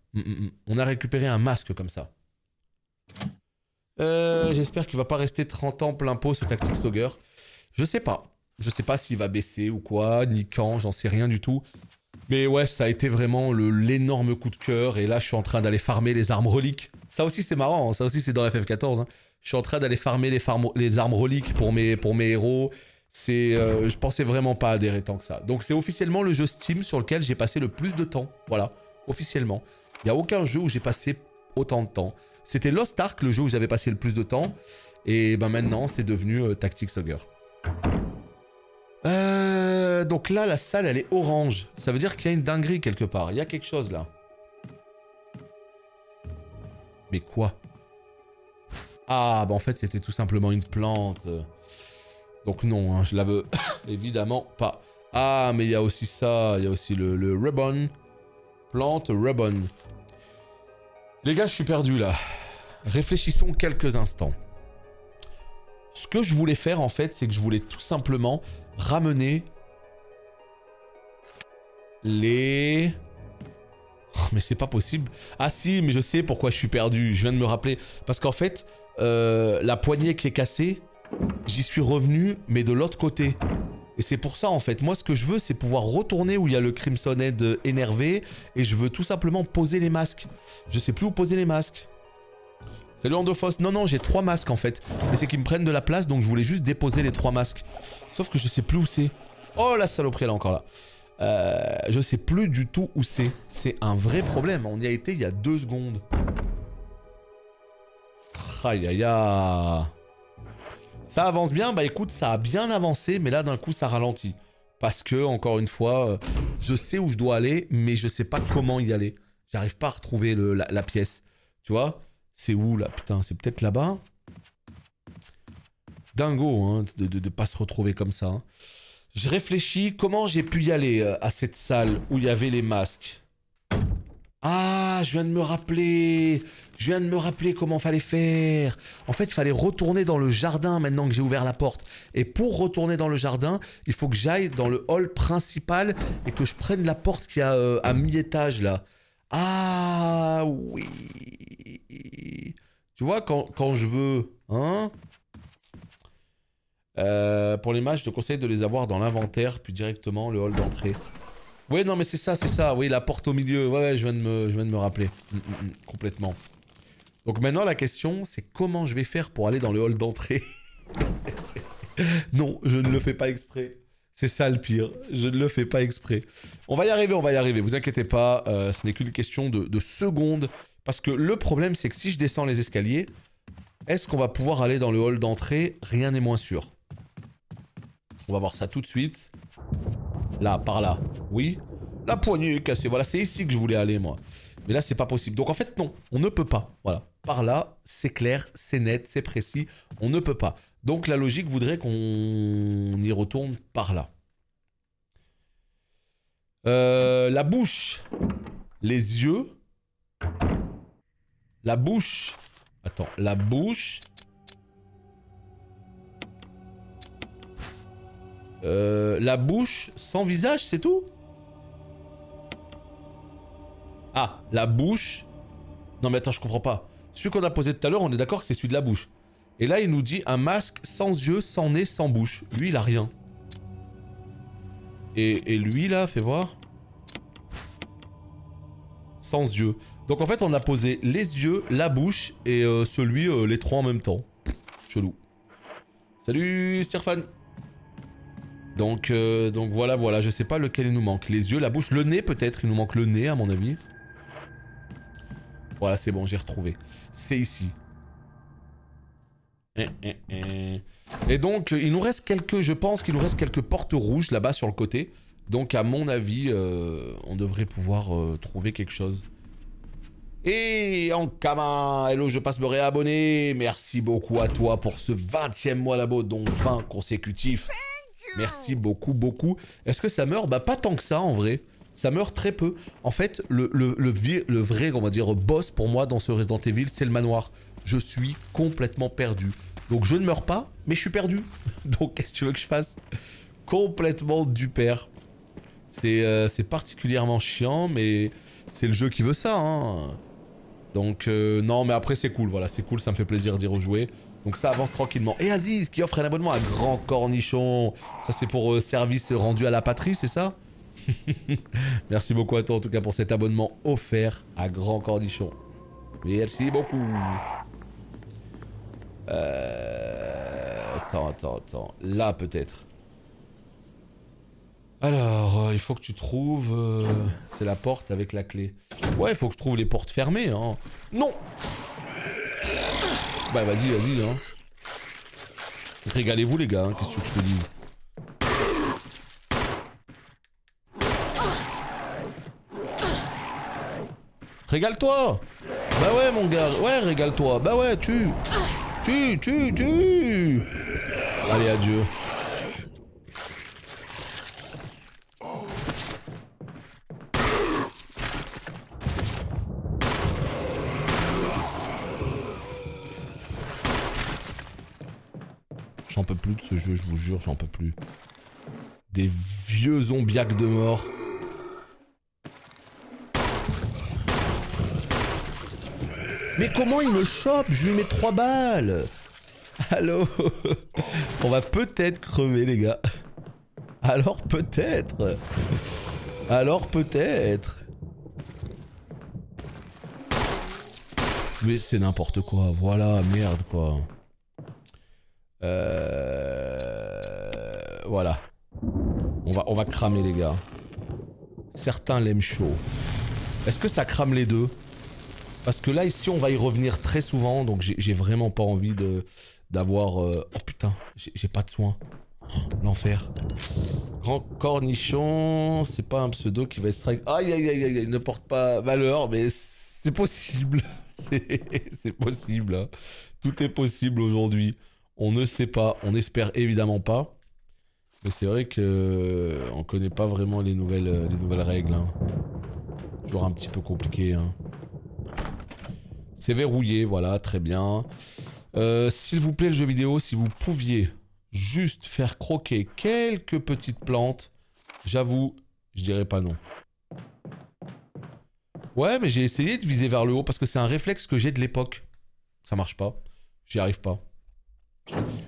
A: On a récupéré un masque comme ça. J'espère qu'il va pas rester 30 ans plein pot ce Tactics Ogre. Je sais pas. Je sais pas s'il va baisser ou quoi, ni quand, j'en sais rien du tout. Mais ouais, ça a été vraiment l'énorme coup de cœur. Et là, je suis en train d'aller farmer les armes reliques. Ça aussi, c'est marrant. Hein. Ça aussi, c'est dans FF14. Hein. Je suis en train d'aller farmer les armes reliques pour mes héros. Je pensais vraiment pas adhérer tant que ça. Donc, c'est officiellement le jeu Steam sur lequel j'ai passé le plus de temps. Voilà, officiellement. Il n'y a aucun jeu où j'ai passé autant de temps. C'était Lost Ark, le jeu où j'avais passé le plus de temps. Et ben maintenant, c'est devenu Tactics Ogre. Donc là, la salle, elle est orange. Ça veut dire qu'il y a une dinguerie quelque part. Il y a quelque chose là. Mais quoi? Ah, bah en fait, c'était tout simplement une plante. Donc non, hein, je la veux évidemment pas. Ah, mais il y a aussi ça. Il y a aussi le ribbon. Plante ribbon. Les gars, je suis perdu là. Réfléchissons quelques instants. Ce que je voulais faire en fait, c'est que je voulais tout simplement ramener les... Oh, mais c'est pas possible. Ah si, mais je sais pourquoi je suis perdu. Je viens de me rappeler. Parce qu'en fait, la poignée qui est cassée, j'y suis revenu, mais de l'autre côté. Et c'est pour ça en fait. Moi, ce que je veux, c'est pouvoir retourner où il y a le Crimson Head énervé. Et je veux tout simplement poser les masques. Je sais plus où poser les masques. Salut Andofos. Non, non, j'ai 3 masques en fait. Mais c'est qu'ils me prennent de la place, donc je voulais juste déposer les 3 masques. Sauf que je sais plus où c'est. Oh, la saloperie, elle est encore là. Je sais plus du tout où c'est. C'est un vrai problème. On y a été il y a 2 secondes. Aïe, aïe, aïe. Ça avance bien. Bah écoute, ça a bien avancé, mais là d'un coup, ça ralentit. Parce que, encore une fois, je sais où je dois aller, mais je sais pas comment y aller. J'arrive pas à retrouver la pièce. Tu vois? C'est où là? Putain, c'est peut-être là-bas. Dingo, hein, de pas se retrouver comme ça. Hein. Je réfléchis comment j'ai pu y aller à cette salle où il y avait les masques. Ah, je viens de me rappeler. Je viens de me rappeler comment fallait faire. En fait, il fallait retourner dans le jardin maintenant que j'ai ouvert la porte. Et pour retourner dans le jardin, il faut que j'aille dans le hall principal et que je prenne la porte qui a à mi-étage là. Ah oui. Tu vois, quand je veux... Hein, pour les matchs, je te conseille de les avoir dans l'inventaire, puis directement le hall d'entrée. Oui, non, mais c'est ça, c'est ça. Oui, la porte au milieu. Ouais, je viens de me rappeler. Complètement. Donc maintenant, la question, c'est comment je vais faire pour aller dans le hall d'entrée. Non, je ne le fais pas exprès. C'est ça le pire. Je ne le fais pas exprès. On va y arriver, on va y arriver. Vous inquiétez pas, ce n'est qu'une question de secondes. Parce que le problème, c'est que si je descends les escaliers, est-ce qu'on va pouvoir aller dans le hall d'entrée? Rien n'est moins sûr. On va voir ça tout de suite. Là, par là. Oui. La poignée est cassée. Voilà, c'est ici que je voulais aller, moi. Mais là, c'est pas possible. Donc, en fait, non. On ne peut pas. Voilà. Par là, c'est clair, c'est net, c'est précis. On ne peut pas. Donc, la logique voudrait qu'on y retourne par là. La bouche. Les yeux. La bouche. Attends, la bouche. La bouche sans visage, c'est tout? Ah, la bouche. Non mais attends, je comprends pas. Celui qu'on a posé tout à l'heure, on est d'accord que c'est celui de la bouche. Et là, il nous dit un masque sans yeux, sans nez, sans bouche. Lui, il a rien. Et lui, là, fais voir. Sans yeux. Donc en fait, on a posé les yeux, la bouche et celui, les 3 en même temps. Chelou. Salut, Stéphane. Donc voilà, je sais pas lequel il nous manque. Les yeux, la bouche, le nez peut-être. Il nous manque le nez à mon avis. Voilà, c'est bon, j'ai retrouvé. C'est ici. Et donc, il nous reste quelques... Je pense qu'il nous reste quelques portes rouges là-bas sur le côté. Donc, à mon avis, on devrait pouvoir trouver quelque chose. Et Ankama, hello, je passe me réabonner. Merci beaucoup à toi pour ce 20e mois labo, donc 20 consécutifs. Merci beaucoup, beaucoup. Est-ce que ça meurt? Bah, pas tant que ça, en vrai. Ça meurt très peu. En fait, le vrai, on va dire, boss pour moi dans ce Resident Evil, c'est le manoir. Je suis complètement perdu. Donc je ne meurs pas, mais je suis perdu. Donc qu'est-ce que tu veux que je fasse? Complètement du père. C'est particulièrement chiant, mais c'est le jeu qui veut ça. Hein. Donc non, mais après c'est cool, voilà, c'est cool, ça me fait plaisir d'y rejouer. Donc ça avance tranquillement. Et Aziz qui offre un abonnement à Grand Cornichon. Ça c'est pour service rendu à la patrie, c'est ça? Merci beaucoup à toi en tout cas pour cet abonnement offert à Grand Cornichon. Merci beaucoup. Attends. Là peut-être. Alors, il faut que tu trouves... c'est la porte avec la clé. Ouais, il faut que je trouve les portes fermées, hein. Non. Bah vas-y, vas-y, hein. Régalez-vous les gars, hein. Qu'est-ce que je te dis? Régale-toi. Bah ouais mon gars, ouais régale-toi. Bah ouais, tu. Allez, adieu. J'en peux plus de ce jeu, je vous jure, j'en peux plus. Des vieux zombiacs de mort. Mais comment il me chope? Je lui mets 3 balles. Allô? On va peut-être crever les gars. Alors peut-être. Alors peut-être. Mais c'est n'importe quoi, voilà, merde quoi. Voilà. On va cramer les gars. Certains l'aiment chaud. Est-ce que ça crame les deux? Parce que là ici on va y revenir très souvent, donc j'ai vraiment pas envie d'avoir... Oh putain, j'ai pas de soins. Oh, l'enfer. Grand cornichon, c'est pas un pseudo qui va être strike. Aïe aïe aïe aïe, il ne porte pas valeur, mais c'est possible. C'est possible. Hein. Tout est possible aujourd'hui. On ne sait pas, on espère évidemment pas. Mais c'est vrai que on connaît pas vraiment les nouvelles règles. Hein. Toujours un petit peu compliqué. Hein. C'est verrouillé, voilà, très bien. S'il vous plaît, le jeu vidéo, si vous pouviez juste faire croquer quelques petites plantes, j'avoue, je dirais pas non. Ouais, mais j'ai essayé de viser vers le haut parce que c'est un réflexe que j'ai de l'époque. Ça marche pas. J'y arrive pas.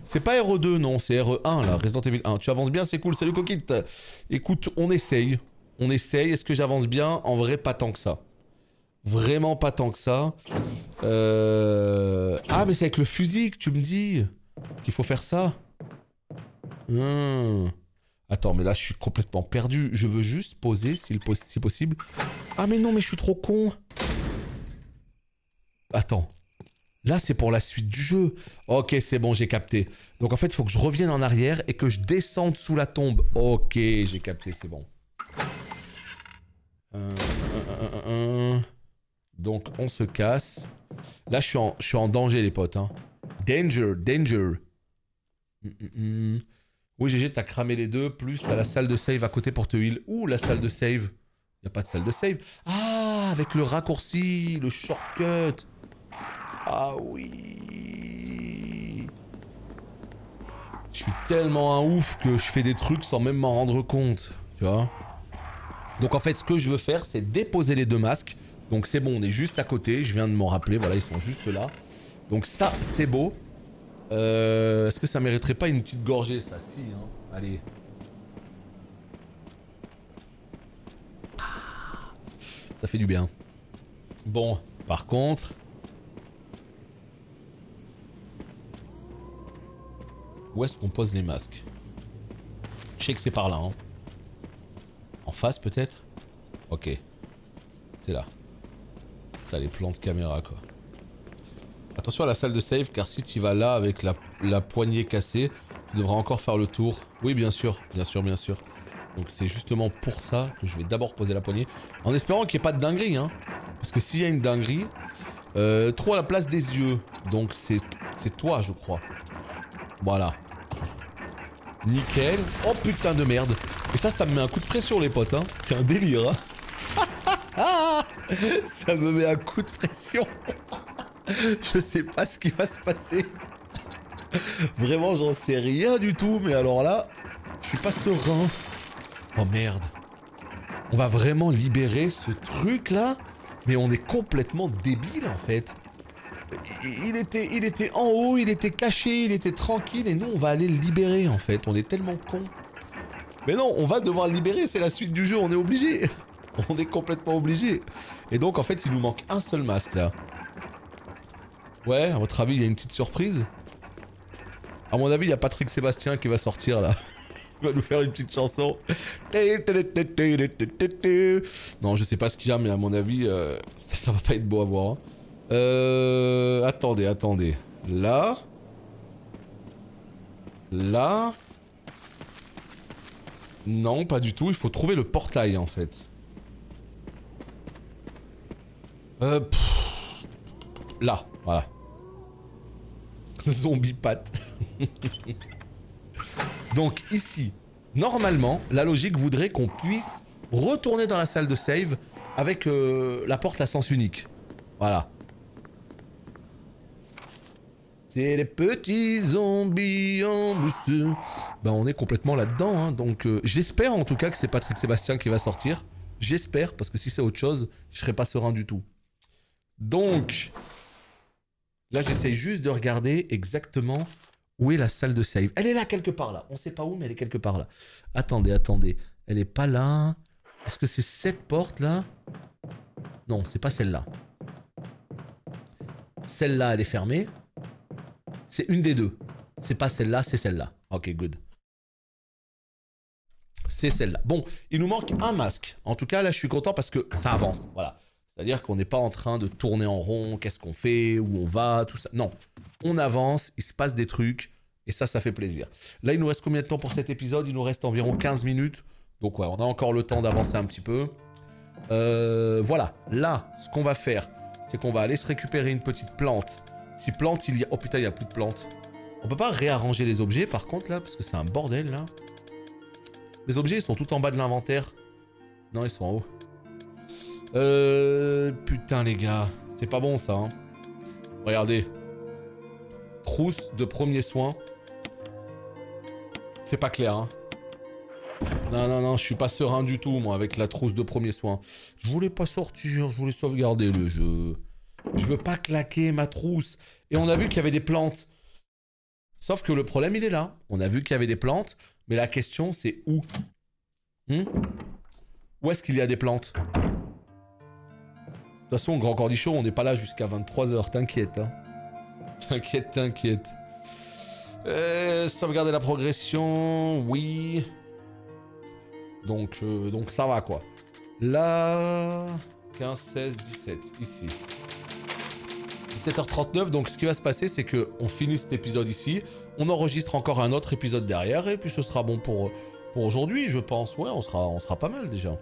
A: C'est pas RE2, non, c'est RE1, là, Resident Evil 1. Tu avances bien, c'est cool. Salut, Coquette. Écoute, on essaye. On essaye. Est-ce que j'avance bien? En vrai, pas tant que ça. Vraiment pas tant que ça. Ah, mais c'est avec le fusil que tu me dis qu'il faut faire ça. Attends, mais là, je suis complètement perdu. Je veux juste poser, si possible. Ah, mais non, mais je suis trop con. Attends. Là, c'est pour la suite du jeu. Ok, c'est bon, j'ai capté. Donc, en fait, il faut que je revienne en arrière et que je descende sous la tombe. Ok, j'ai capté, c'est bon. Donc, on se casse. Là, je suis en danger, les potes. Hein. Danger, danger. Oui, GG, t'as cramé les deux. Plus, t'as la salle de save à côté pour te heal. Ouh, la salle de save. Y a pas de salle de save. Ah, avec le raccourci, le shortcut. Ah oui. Je suis tellement un ouf que je fais des trucs sans même m'en rendre compte. Tu vois. Donc en fait, ce que je veux faire, c'est déposer les deux masques. Donc c'est bon, on est juste à côté. Je viens de m'en rappeler. Voilà, ils sont juste là. Donc ça, c'est beau. Est-ce que ça mériterait pas une petite gorgée, ça? Si, hein. Allez. Ça fait du bien. Bon, par contre... Où est-ce qu'on pose les masques? Je sais que c'est par là, hein. En face, peut-être? Ok. C'est là. Ça, les plans de caméra, quoi. Attention à la salle de save, car si tu vas là avec la poignée cassée, tu devras encore faire le tour. Oui, bien sûr, bien sûr, bien sûr. Donc c'est justement pour ça que je vais d'abord poser la poignée. En espérant qu'il n'y ait pas de dinguerie, hein. Parce que s'il y a une dinguerie... trop à la place des yeux. Donc c'est toi, je crois. Voilà. Nickel. Oh putain de merde. Et ça me met un coup de pression, les potes, hein. C'est un délire, hein. Ça me met un coup de pression. Je sais pas ce qui va se passer. Vraiment, j'en sais rien du tout, mais alors là, je suis pas serein. Oh merde. On va vraiment libérer ce truc là? Mais on est complètement débile en fait. Il était en haut, il était caché, il était tranquille, et nous on va aller le libérer en fait. On est tellement cons. Mais non, on va devoir le libérer, c'est la suite du jeu, on est obligé. On est complètement obligé. Et donc en fait, il nous manque un seul masque là. Ouais, à votre avis, il y a une petite surprise? À mon avis, il y a Patrick Sébastien qui va sortir là. Il va nous faire une petite chanson. Non, je sais pas ce qu'il y a, mais à mon avis, ça va pas être beau à voir. Attendez, attendez. Là. Là. Non, pas du tout. Il faut trouver le portail, en fait. Là, voilà. Zombie patte. Donc ici, normalement, la logique voudrait qu'on puisse retourner dans la salle de save avec la porte à sens unique. Voilà. C'est les petits zombies en mousse. Ben on est complètement là-dedans, hein. Donc j'espère en tout cas que c'est Patrick Sébastien qui va sortir. J'espère, parce que si c'est autre chose, je serai pas serein du tout. Donc, là j'essaye juste de regarder exactement où est la salle de save. Elle est là quelque part là. On sait pas où, mais elle est quelque part là. Attendez, attendez. Elle est pas là. Est-ce que c'est cette porte là? Non, c'est pas celle-là. Celle-là, elle est fermée. C'est une des deux. C'est pas celle-là, c'est celle-là. Ok, good. C'est celle-là. Bon, il nous manque un masque. En tout cas, là, je suis content parce que ça avance. Voilà. C'est-à-dire qu'on n'est pas en train de tourner en rond. Qu'est-ce qu'on fait? Où on va? Tout ça. Non. On avance. Il se passe des trucs. Et ça fait plaisir. Là, il nous reste combien de temps pour cet épisode? Il nous reste environ 15 minutes. Donc, ouais, on a encore le temps d'avancer un petit peu. Voilà. Là, ce qu'on va faire, c'est qu'on va aller se récupérer une petite plante. Si plante, il y a... Oh putain, il n'y a plus de plante. On peut pas réarranger les objets, par contre, là, parce que c'est un bordel, là. Les objets, ils sont tout en bas de l'inventaire. Non, ils sont en haut. Putain, les gars. C'est pas bon, ça, hein. Regardez. Trousse de premiers soins. C'est pas clair, hein. Non, non, non, je suis pas serein du tout, moi, avec la trousse de premiers soins. Je voulais pas sortir, je voulais sauvegarder le jeu. Je veux pas claquer ma trousse. Et on a vu qu'il y avait des plantes. Sauf que le problème, il est là. On a vu qu'il y avait des plantes, mais la question, c'est où? Où est-ce qu'il y a des plantes? De toute façon, Grand Cordichon, on n'est pas là jusqu'à 23 h, t'inquiète. Hein. T'inquiète, t'inquiète. Sauvegarder la progression, oui. Donc ça va, quoi. Là... 15, 16, 17, ici. 17h39, donc ce qui va se passer, c'est qu'on finit cet épisode ici, on enregistre encore un autre épisode derrière, et puis ce sera bon pour aujourd'hui, je pense. Ouais, on sera pas mal déjà.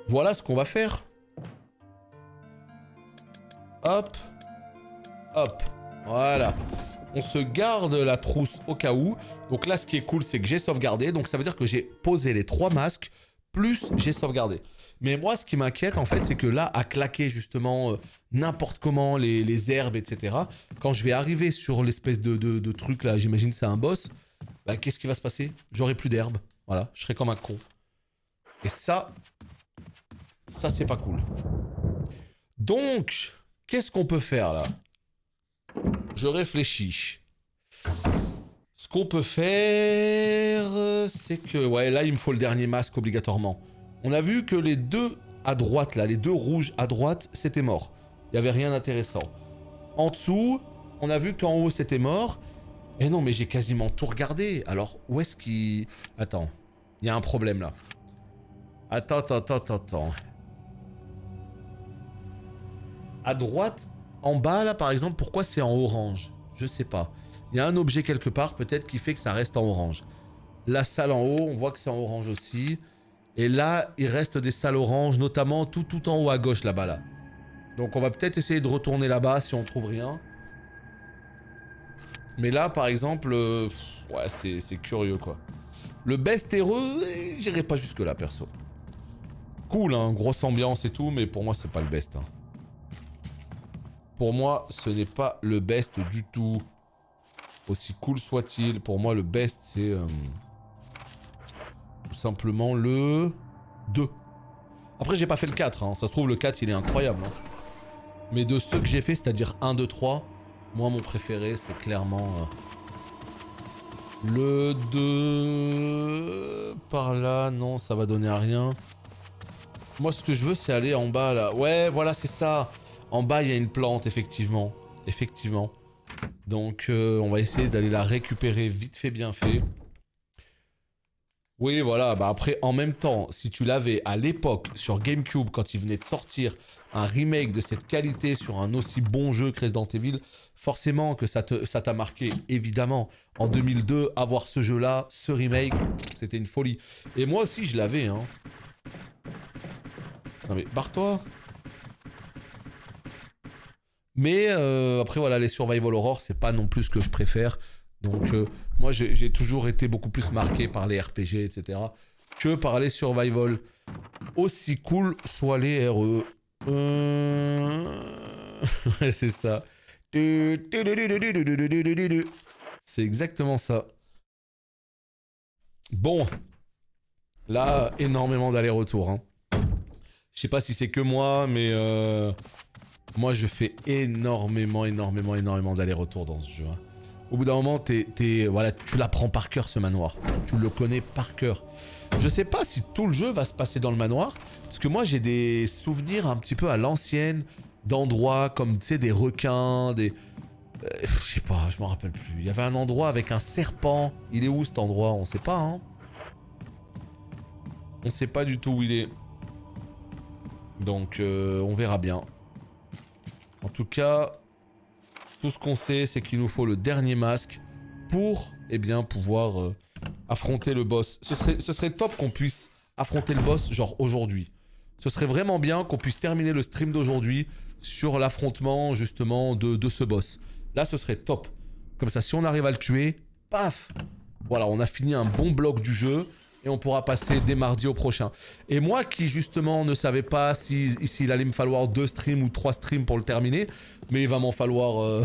A: Voilà ce qu'on va faire. Hop. Hop. Voilà. On se garde la trousse au cas où. Donc là, ce qui est cool, c'est que j'ai sauvegardé, donc ça veut dire que j'ai posé les 3 masques, plus j'ai sauvegardé. Mais moi, ce qui m'inquiète, en fait, c'est que là, à claquer, justement, n'importe comment, les herbes, etc., quand je vais arriver sur l'espèce de truc, là, j'imagine c'est un boss, bah, qu'est-ce qui va se passer? J'aurai plus d'herbes. Voilà, je serai comme un con. Et ça c'est pas cool. Donc, qu'est-ce qu'on peut faire, là? Je réfléchis. Ce qu'on peut faire, c'est que... Ouais, là, il me faut le dernier masque, obligatoirement. On a vu que les deux à droite, là, les deux rouges à droite, c'était mort. Il n'y avait rien d'intéressant. En dessous, on a vu qu'en haut, c'était mort. Et non, mais j'ai quasiment tout regardé. Alors, où est-ce qu'il... Attends, il y a un problème, là. Attends. À droite, en bas, là, par exemple, pourquoi c'est en orange? Je sais pas. Il y a un objet quelque part, peut-être, qui fait que ça reste en orange. La salle en haut, on voit que c'est en orange aussi. Et là, il reste des salles oranges, notamment tout en haut à gauche, là-bas, là. Donc on va peut-être essayer de retourner là-bas si on trouve rien. Mais là, par exemple, ouais, c'est curieux, quoi. Le best heureux, j'irai pas jusque-là, perso. Cool, hein, grosse ambiance et tout, mais pour moi, c'est pas le best. Hein. Pour moi, ce n'est pas le best du tout. Aussi cool soit-il, pour moi, le best, c'est... tout simplement le 2. Après, j'ai pas fait le 4, hein. Ça se trouve, le 4, il est incroyable. Hein. Mais de ceux que j'ai fait, c'est-à-dire 1, 2, 3, moi, mon préféré, c'est clairement... le 2... Par là, non, ça va donner à rien. Moi, ce que je veux, c'est aller en bas, là. Ouais, voilà, c'est ça. En bas, il y a une plante, effectivement. Effectivement. Donc, on va essayer d'aller la récupérer vite fait, bien fait. Oui, voilà, bah après, en même temps, si tu l'avais à l'époque sur GameCube, quand il venait de sortir un remake de cette qualité sur un aussi bon jeu que Resident Evil, forcément que ça t'a marqué, évidemment. En 2002, avoir ce jeu-là, ce remake, c'était une folie. Et moi aussi, je l'avais, hein. Non mais, barre-toi. Mais après, voilà, les survival horror, c'est pas non plus ce que je préfère. Donc, moi, j'ai toujours été beaucoup plus marqué par les RPG, etc., que par les survival. Aussi cool soient les RE. Ouais, c'est ça. C'est exactement ça. Bon. Là, énormément d'allers-retours. Hein. Je sais pas si c'est que moi, mais... moi, je fais énormément d'allers-retours dans ce jeu. Hein. Au bout d'un moment, voilà, tu l'apprends par cœur, ce manoir. Tu le connais par cœur. Je sais pas si tout le jeu va se passer dans le manoir, parce que moi, j'ai des souvenirs un petit peu à l'ancienne, d'endroits comme, tu sais, des requins, des... je sais pas, je m'en rappelle plus. Il y avait un endroit avec un serpent. Il est où, cet endroit? On sait pas, hein. On sait pas du tout où il est. Donc, on verra bien. En tout cas... Tout ce qu'on sait, c'est qu'il nous faut le dernier masque pour, eh bien, pouvoir affronter le boss. Ce serait top qu'on puisse affronter le boss, genre, aujourd'hui. Ce serait vraiment bien qu'on puisse terminer le stream d'aujourd'hui sur l'affrontement, justement, de ce boss. Là, ce serait top. Comme ça, si on arrive à le tuer, paf! Voilà, on a fini un bon bloc du jeu et on pourra passer dès mardi au prochain. Et moi qui, justement, ne savais pas s'il allait me falloir 2 streams ou 3 streams pour le terminer, mais il va m'en falloir...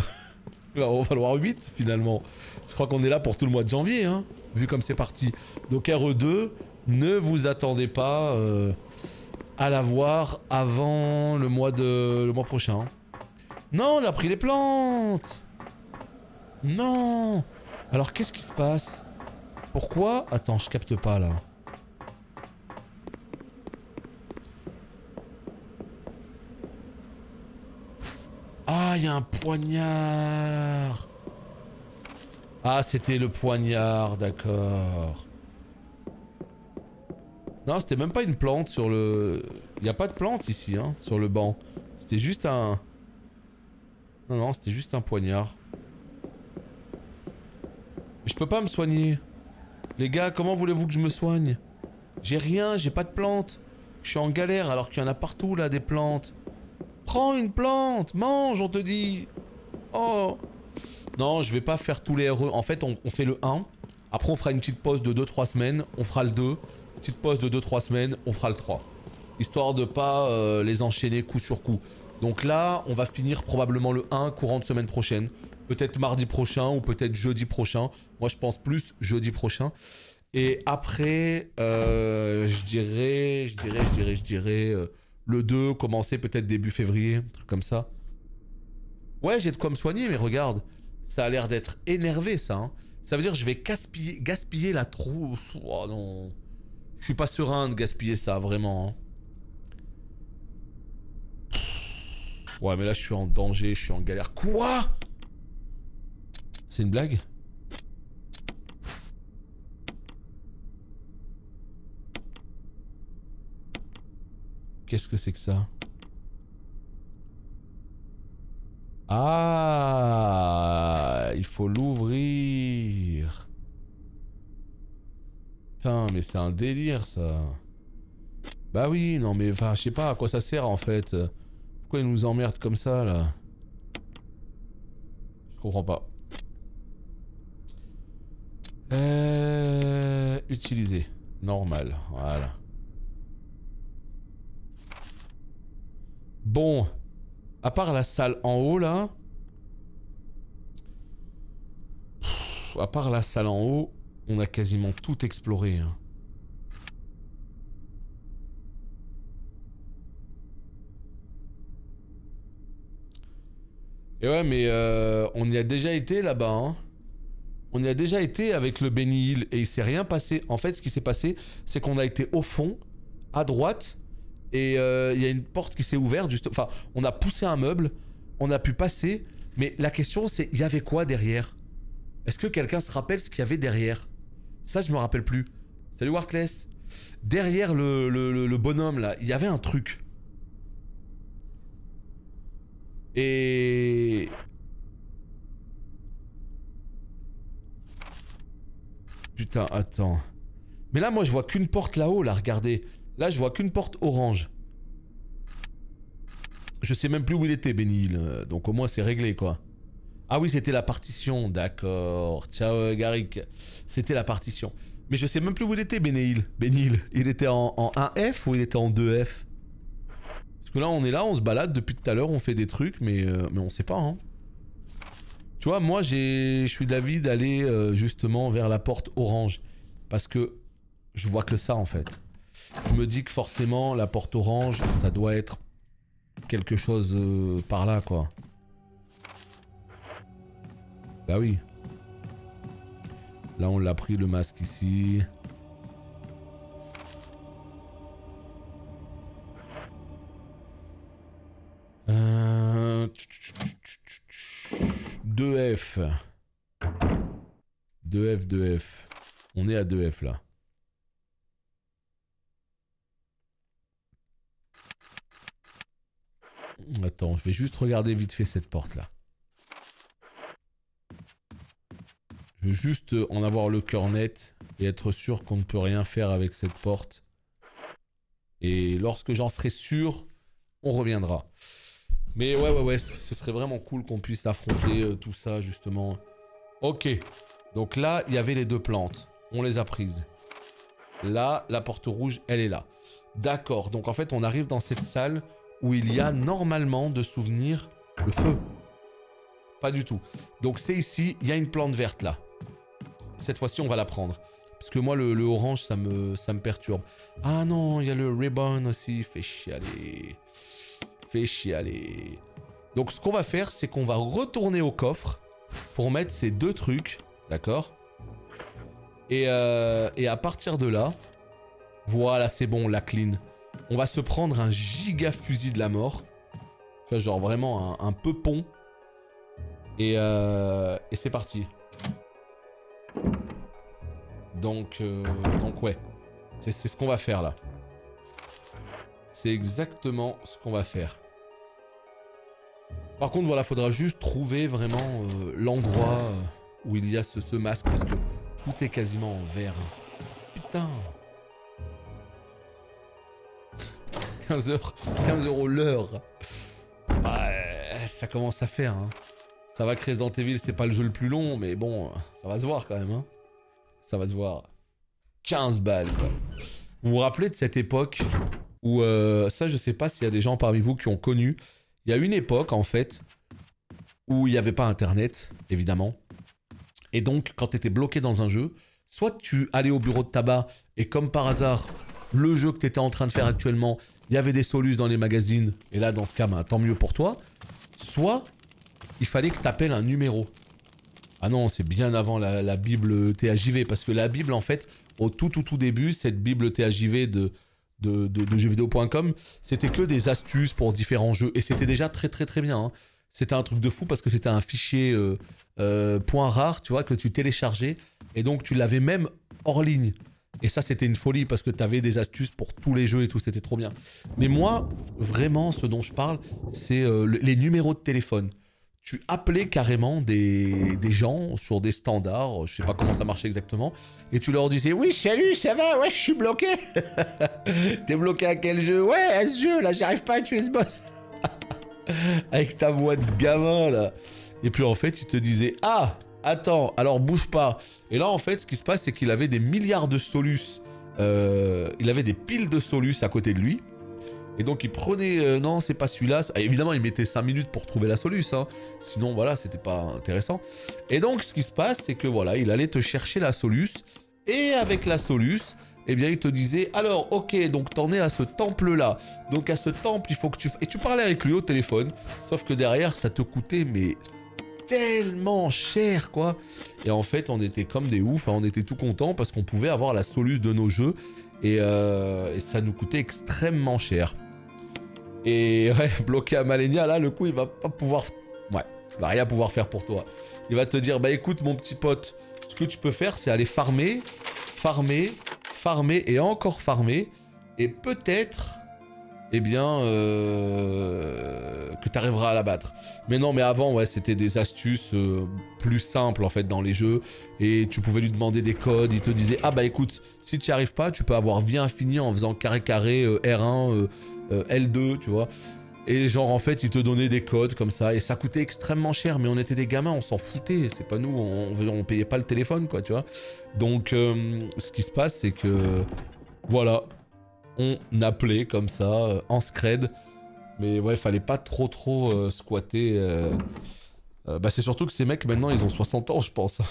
A: il va m'en falloir 8, finalement. Je crois qu'on est là pour tout le mois de janvier, hein, vu comme c'est parti. Donc RE2, ne vous attendez pas à l'avoir avant le mois prochain. Non, on a pris les plantes! Non! Alors, qu'est-ce qui se passe? Pourquoi? Attends, je capte pas, là. Ah, il y a un poignard! Ah, c'était le poignard, d'accord. Non, c'était même pas une plante sur le... Il n'y a pas de plante ici, hein, sur le banc. C'était juste un... Non, non, c'était juste un poignard. Je peux pas me soigner. Les gars, comment voulez-vous que je me soigne? J'ai rien, j'ai pas de plantes. Je suis en galère alors qu'il y en a partout, là, des plantes. Prends une plante, mange, on te dit. Oh. Non, je vais pas faire tous les RE. En fait, on fait le 1. Après, on fera une petite pause de 2-3 semaines. On fera le 2. Petite pause de 2-3 semaines. On fera le 3. Histoire de pas les enchaîner coup sur coup. Donc là, on va finir probablement le 1 courant de semaine prochaine. Peut-être mardi prochain ou peut-être jeudi prochain. Moi, je pense plus jeudi prochain. Et après, je dirais le 2, commencer peut-être début février, un truc comme ça. Ouais, j'ai de quoi me soigner, mais regarde. Ça a l'air d'être énervé, ça. Hein. Ça veut dire que je vais gaspiller la trousse. Oh non. Je suis pas serein de gaspiller ça, vraiment. Hein. Ouais, mais là, je suis en danger, je suis en galère. Quoi? C'est une blague? Qu'est-ce que c'est que ça? Ah, il faut l'ouvrir. Putain, mais c'est un délire, ça. Bah oui, non mais enfin, je sais pas à quoi ça sert en fait. Pourquoi ils nous emmerdent comme ça là? Je comprends pas. Utiliser. Normal, voilà. Bon. À part la salle en haut là. À part la salle en haut, on a quasiment tout exploré. Hein. Et ouais, mais on y a déjà été là-bas. Hein. On y a déjà été avec le Benny Hill et il s'est rien passé. En fait, ce qui s'est passé, c'est qu'on a été au fond, à droite, et il y a une porte qui s'est ouverte. Juste... Enfin, on a poussé un meuble, on a pu passer, mais la question c'est, il y avait quoi derrière? Est-ce que quelqu'un se rappelle ce qu'il y avait derrière? Ça, je me rappelle plus. Salut Warkless. Derrière le bonhomme là, il y avait un truc. Et... Putain, attends. Mais là, moi, je vois qu'une porte là-haut, là, regardez. Là, je vois qu'une porte orange. Je sais même plus où il était, Benil. Donc au moins, c'est réglé, quoi. Ah oui, c'était la partition. D'accord. Ciao, Garik. C'était la partition. Mais je sais même plus où il était, Benil. Il était en 1F ou il était en 2F? Parce que là, on est là, on se balade depuis tout à l'heure, on fait des trucs, mais on sait pas, hein. Tu vois, moi, je suis d'avis d'aller justement vers la porte orange. Parce que je vois que ça, en fait. Je me dis que forcément, la porte orange, ça doit être quelque chose par là, quoi. Bah oui. Là, on l'a pris, le masque, ici. Euh... 2F. 2F, 2F. On est à 2F, là. Attends, je vais juste regarder vite fait cette porte-là. Je veux juste en avoir le cœur net et être sûr qu'on ne peut rien faire avec cette porte. Et lorsque j'en serai sûr, on reviendra. Mais ouais, ce serait vraiment cool qu'on puisse affronter tout ça, justement. Ok. Donc là, il y avait les deux plantes. On les a prises. Là, la porte rouge, elle est là. D'accord. Donc en fait, on arrive dans cette salle où il y a normalement, de souvenir, le feu. Pas du tout. Donc c'est ici, il y a une plante verte là. Cette fois-ci, on va la prendre. Parce que moi, le orange, ça me perturbe. Ah non, il y a le ribbon aussi. Fait chialer. Fait chialer. Donc ce qu'on va faire, c'est qu'on va retourner au coffre pour mettre ces deux trucs. D'accord? Et à partir de là, voilà, c'est bon, la clean. On va se prendre un giga fusil de la mort. Tu vois, genre vraiment un peupon. Et c'est parti. Donc ouais. C'est ce qu'on va faire là. C'est exactement ce qu'on va faire. Par contre, voilà, faudra juste trouver vraiment l'endroit où il y a ce masque. Parce que tout est quasiment en vert. Putain. 15 € l'heure. Ouais, ça commence à faire, hein. Ça va que Resident Evil, c'est pas le jeu le plus long, mais bon, ça va se voir quand même, hein. Ça va se voir. 15 balles, quoi. Vous vous rappelez de cette époque où... ça, je sais pas s'il y a des gens parmi vous qui ont connu. Il y a une époque, en fait, où il n'y avait pas Internet, évidemment. Et donc, quand tu étais bloqué dans un jeu, soit tu allais au bureau de tabac, et comme par hasard, le jeu que tu étais en train de faire actuellement, il y avait des solus dans les magazines, et là, dans ce cas, bah, tant mieux pour toi. Soit, il fallait que tu appelles un numéro. Ah non, c'est bien avant la Bible THJV, parce que la Bible, en fait, au tout début, cette Bible THJV de jeuxvideo.com, c'était que des astuces pour différents jeux, et c'était déjà très bien, hein. C'était un truc de fou, parce que c'était un fichier point rare, tu vois, que tu téléchargeais, et donc tu l'avais même hors ligne. Et ça, c'était une folie, parce que tu avais des astuces pour tous les jeux et tout, c'était trop bien. Mais moi, vraiment, ce dont je parle, c'est les numéros de téléphone. Tu appelais carrément des gens sur des standards, je sais pas comment ça marchait exactement, et tu leur disais « Oui, salut, ça va? Ouais, je suis bloqué. » T'es bloqué à quel jeu? Ouais, à ce jeu, là, j'arrive pas à tuer ce boss. Avec ta voix de gamin, là. Et puis, en fait, il te disait « Ah, attends, alors bouge pas. » Et là, en fait, ce qui se passe, c'est qu'il avait des milliards de solus. Il avait des piles de solus à côté de lui. Et donc, il prenait... non, c'est pas celui-là. Évidemment, il mettait 5 minutes pour trouver la solus, hein. Sinon, voilà, c'était pas intéressant. Et donc, ce qui se passe, c'est que, voilà, il allait te chercher la solus. Et avec la solus, eh bien, il te disait, alors, ok, donc t'en es à ce temple-là. Donc, à ce temple, il faut que tu... Et tu parlais avec lui au téléphone. Sauf que derrière, ça te coûtait, mais... tellement cher, quoi. Et en fait, on était comme des oufs, hein, on était tout contents parce qu'on pouvait avoir la solus de nos jeux. Et ça nous coûtait extrêmement cher. Et ouais, bloqué à Malenia, là, le coup, il va pas pouvoir... Ouais, il va rien pouvoir faire pour toi. Il va te dire, bah écoute, mon petit pote, ce que tu peux faire, c'est aller farmer farmer et encore farmer. Et peut-être, eh bien, que tu arriveras à la battre. Mais non, mais avant, ouais, c'était des astuces plus simples, en fait, dans les jeux. Et tu pouvais lui demander des codes. Il te disait, ah bah écoute, si tu n'y arrives pas, tu peux avoir vie infinie en faisant carré, R1, L2, tu vois. Et genre, en fait, il te donnait des codes comme ça. Et ça coûtait extrêmement cher. Mais on était des gamins, on s'en foutait. C'est pas nous, on payait pas le téléphone, quoi, tu vois. Donc, ce qui se passe, c'est que... Voilà. On appelait comme ça, en scred. Mais ouais, fallait pas trop squatter. Bah, c'est surtout que ces mecs, maintenant, ils ont 60 ans, je pense.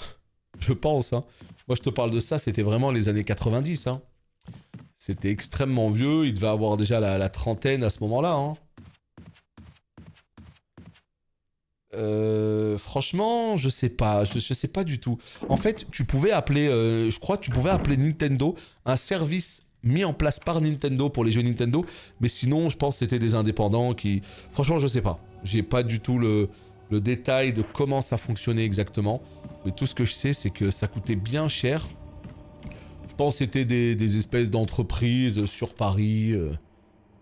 A: Je pense, hein. Moi, je te parle de ça, c'était vraiment les années 90, hein. C'était extrêmement vieux. Il devait avoir déjà la trentaine à ce moment-là, hein. Franchement, je sais pas. Je sais pas du tout. En fait, tu pouvais appeler... je crois que tu pouvais appeler Nintendo un service mis en place par Nintendo pour les jeux Nintendo. Mais sinon, je pense que c'était des indépendants qui... Franchement, je sais pas. J'ai pas du tout le détail de comment ça fonctionnait exactement. Mais tout ce que je sais, c'est que ça coûtait bien cher. Je pense que c'était des espèces d'entreprises sur Paris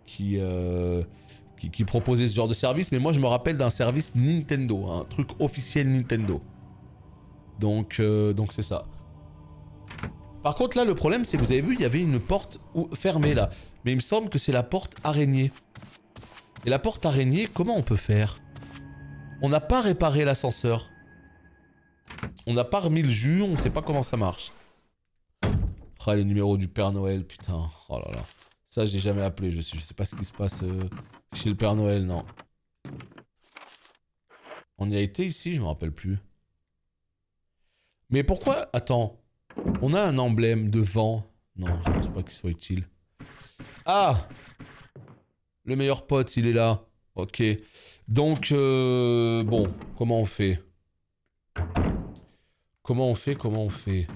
A: qui proposaient ce genre de service. Mais moi, je me rappelle d'un service Nintendo, un truc officiel Nintendo. Donc c'est ça. Par contre, là, le problème, c'est que vous avez vu, il y avait une porte fermée, là. Mais il me semble que c'est la porte araignée. Et la porte araignée, comment on peut faire? On n'a pas réparé l'ascenseur. On n'a pas remis le jus, on ne sait pas comment ça marche. Ah, les numéros du Père Noël, putain. Oh là là. Ça, je l'ai jamais appelé. Je sais pas ce qui se passe chez le Père Noël, non. On y a été ici, je me rappelle plus. Mais pourquoi... Attends. On a un emblème de vent. Non, je pense pas qu'il soit utile. Ah! Le meilleur pote, il est là. Ok. Donc, bon, comment on fait? Comment on fait?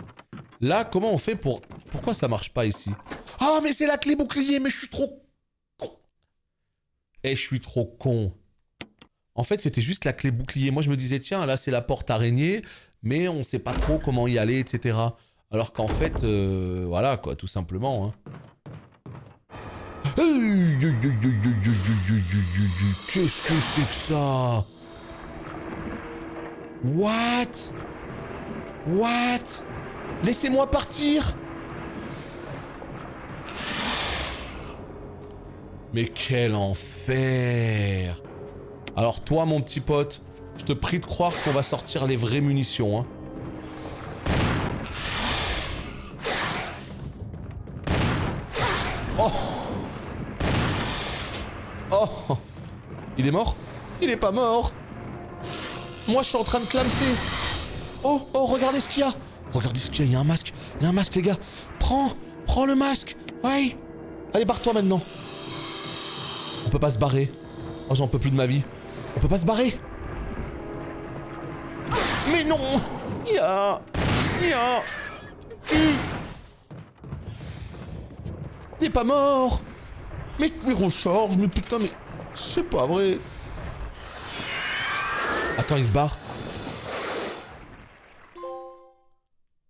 A: Là, comment on fait pour... Pourquoi ça marche pas ici? Ah, mais c'est la clé bouclier, mais je suis trop con. Eh, je suis trop con. En fait, c'était juste la clé bouclier. Moi, je me disais, tiens, là, c'est la porte araignée, mais on sait pas trop comment y aller, etc. Alors qu'en fait, voilà, quoi, tout simplement. Hein. Qu'est-ce que c'est que ça? What? Laissez-moi partir. Mais quel enfer. Alors toi, mon petit pote, je te prie de croire qu'on va sortir les vraies munitions, hein. Oh! Oh! Il est mort? Il est pas mort! Moi, je suis en train de clamser! Oh, regardez ce qu'il y a! Regardez ce qu'il y a, il y a un masque! Il y a un masque, les gars! Prends le masque! Ouais! Allez, barre-toi maintenant! On peut pas se barrer. Oh, j'en peux plus de ma vie. On peut pas se barrer! Mais non! Il est pas mort! Mais recharge, mais putain, mais... C'est pas vrai! Attends, il se barre.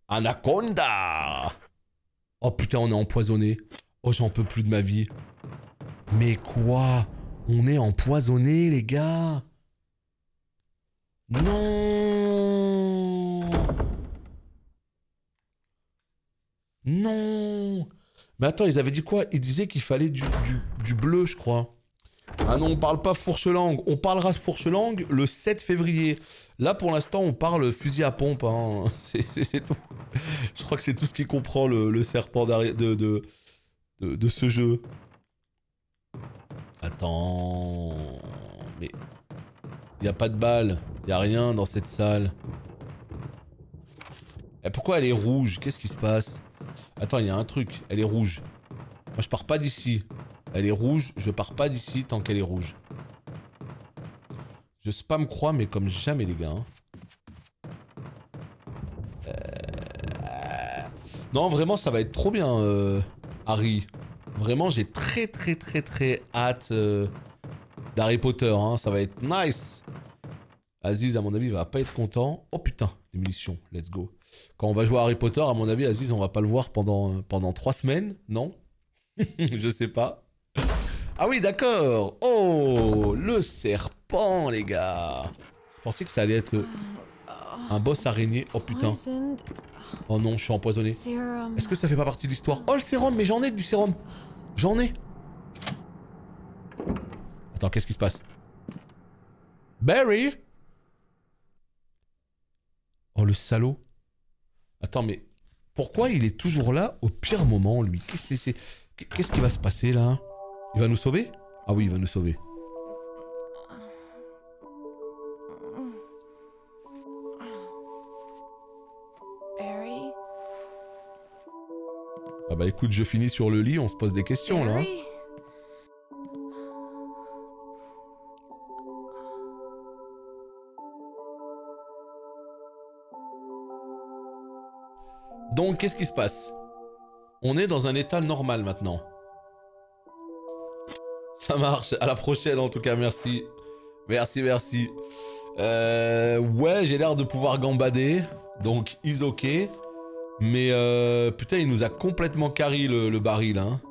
A: Anaconda! Oh putain, on est empoisonné. Oh, j'en peux plus de ma vie. Mais quoi? On est empoisonné, les gars? Non! Non! Mais attends, ils avaient dit quoi? Ils disaient qu'il fallait du bleu, je crois. Ah non, on parle pas fourche-langue. On parlera fourche-langue le 7 février. Là, pour l'instant, on parle fusil à pompe. Hein. C'est tout. Je crois que c'est tout ce qui comprend le serpent de ce jeu. Attends... Mais... Il n'y a pas de balle. Il n'y a rien dans cette salle. Et pourquoi elle est rouge? Qu'est-ce qui se passe? Attends, il y a un truc. Elle est rouge. Moi, je pars pas d'ici. Elle est rouge. Je pars pas d'ici tant qu'elle est rouge. Je spam croix, mais comme jamais, les gars. Hein. Non, vraiment, ça va être trop bien, Harry. Vraiment, j'ai très hâte d'Harry Potter. Hein. Ça va être nice. Aziz, à mon avis, va pas être content. Oh putain, des munitions. Let's go. Quand on va jouer à Harry Potter, à mon avis, Aziz, on va pas le voir pendant 3 semaines, non? Je sais pas. Ah oui, d'accord. Oh, le serpent, les gars. Je pensais que ça allait être un boss araignée. Oh putain. Oh non, je suis empoisonné. Est-ce que ça fait pas partie de l'histoire? Oh, le sérum, mais j'en ai du sérum. J'en ai. Attends, qu'est-ce qui se passe? Barry? Oh, le salaud. Attends, mais pourquoi il est toujours là au pire moment, lui? Qu'est-ce qui va se passer, là? Il va nous sauver? Ah oui, il va nous sauver.
B: Barry?
A: Ah bah écoute, je finis sur le lit, on se pose des questions, là. Hein.
B: Barry?
A: Donc, qu'est-ce qui se passe? On est dans un état normal maintenant. Ça marche. À la prochaine, en tout cas. Merci. Merci, merci. Ouais, j'ai l'air de pouvoir gambader. Donc, is ok. Mais, putain, il nous a complètement carry le baril, hein.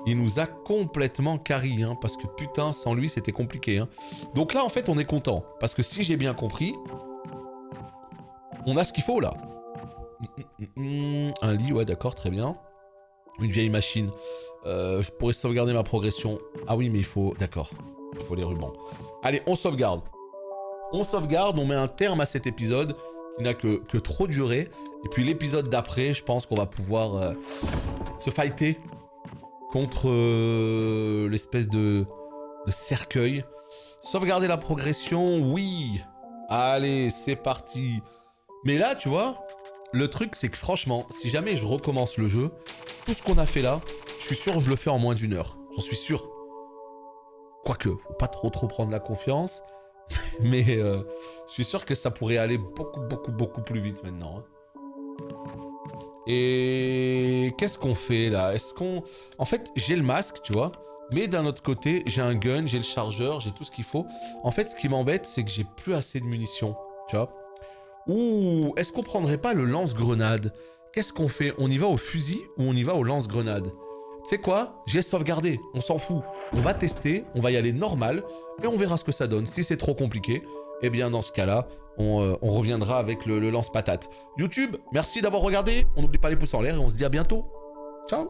A: Il nous a complètement carry, hein. Parce que, putain, sans lui, c'était compliqué, hein. Donc là, en fait, on est content. Parce que si j'ai bien compris, on a ce qu'il faut, là. Un lit, ouais, d'accord, très bien. Une vieille machine. Je pourrais sauvegarder ma progression. Ah oui, mais il faut... D'accord. Il faut les rubans. Allez, on sauvegarde. On sauvegarde, on met un terme à cet épisode qui n'a que trop duré. Et puis l'épisode d'après, je pense qu'on va pouvoir se fighter contre l'espèce de cercueil. Sauvegarder la progression, oui. Allez, c'est parti. Mais là, tu vois... Le truc, c'est que franchement, si jamais je recommence le jeu, tout ce qu'on a fait là, je suis sûr que je le fais en moins d'1 heure. J'en suis sûr. Quoique, faut pas trop prendre la confiance. Mais je suis sûr que ça pourrait aller beaucoup plus vite maintenant. Hein. Et qu'est-ce qu'on fait là? Est-ce qu'on... En fait, j'ai le masque, tu vois. Mais d'un autre côté, j'ai un gun, j'ai le chargeur, j'ai tout ce qu'il faut. En fait, ce qui m'embête, c'est que j'ai plus assez de munitions, tu vois. Ouh, est-ce qu'on prendrait pas le lance-grenade? Qu'est-ce qu'on fait? On y va au fusil ou on y va au lance-grenade? Tu sais quoi? J'ai sauvegardé, on s'en fout. On va tester, on va y aller normal, et on verra ce que ça donne. Si c'est trop compliqué, eh bien dans ce cas-là, on reviendra avec le lance-patate. YouTube, merci d'avoir regardé. On n'oublie pas les pouces en l'air et on se dit à bientôt. Ciao!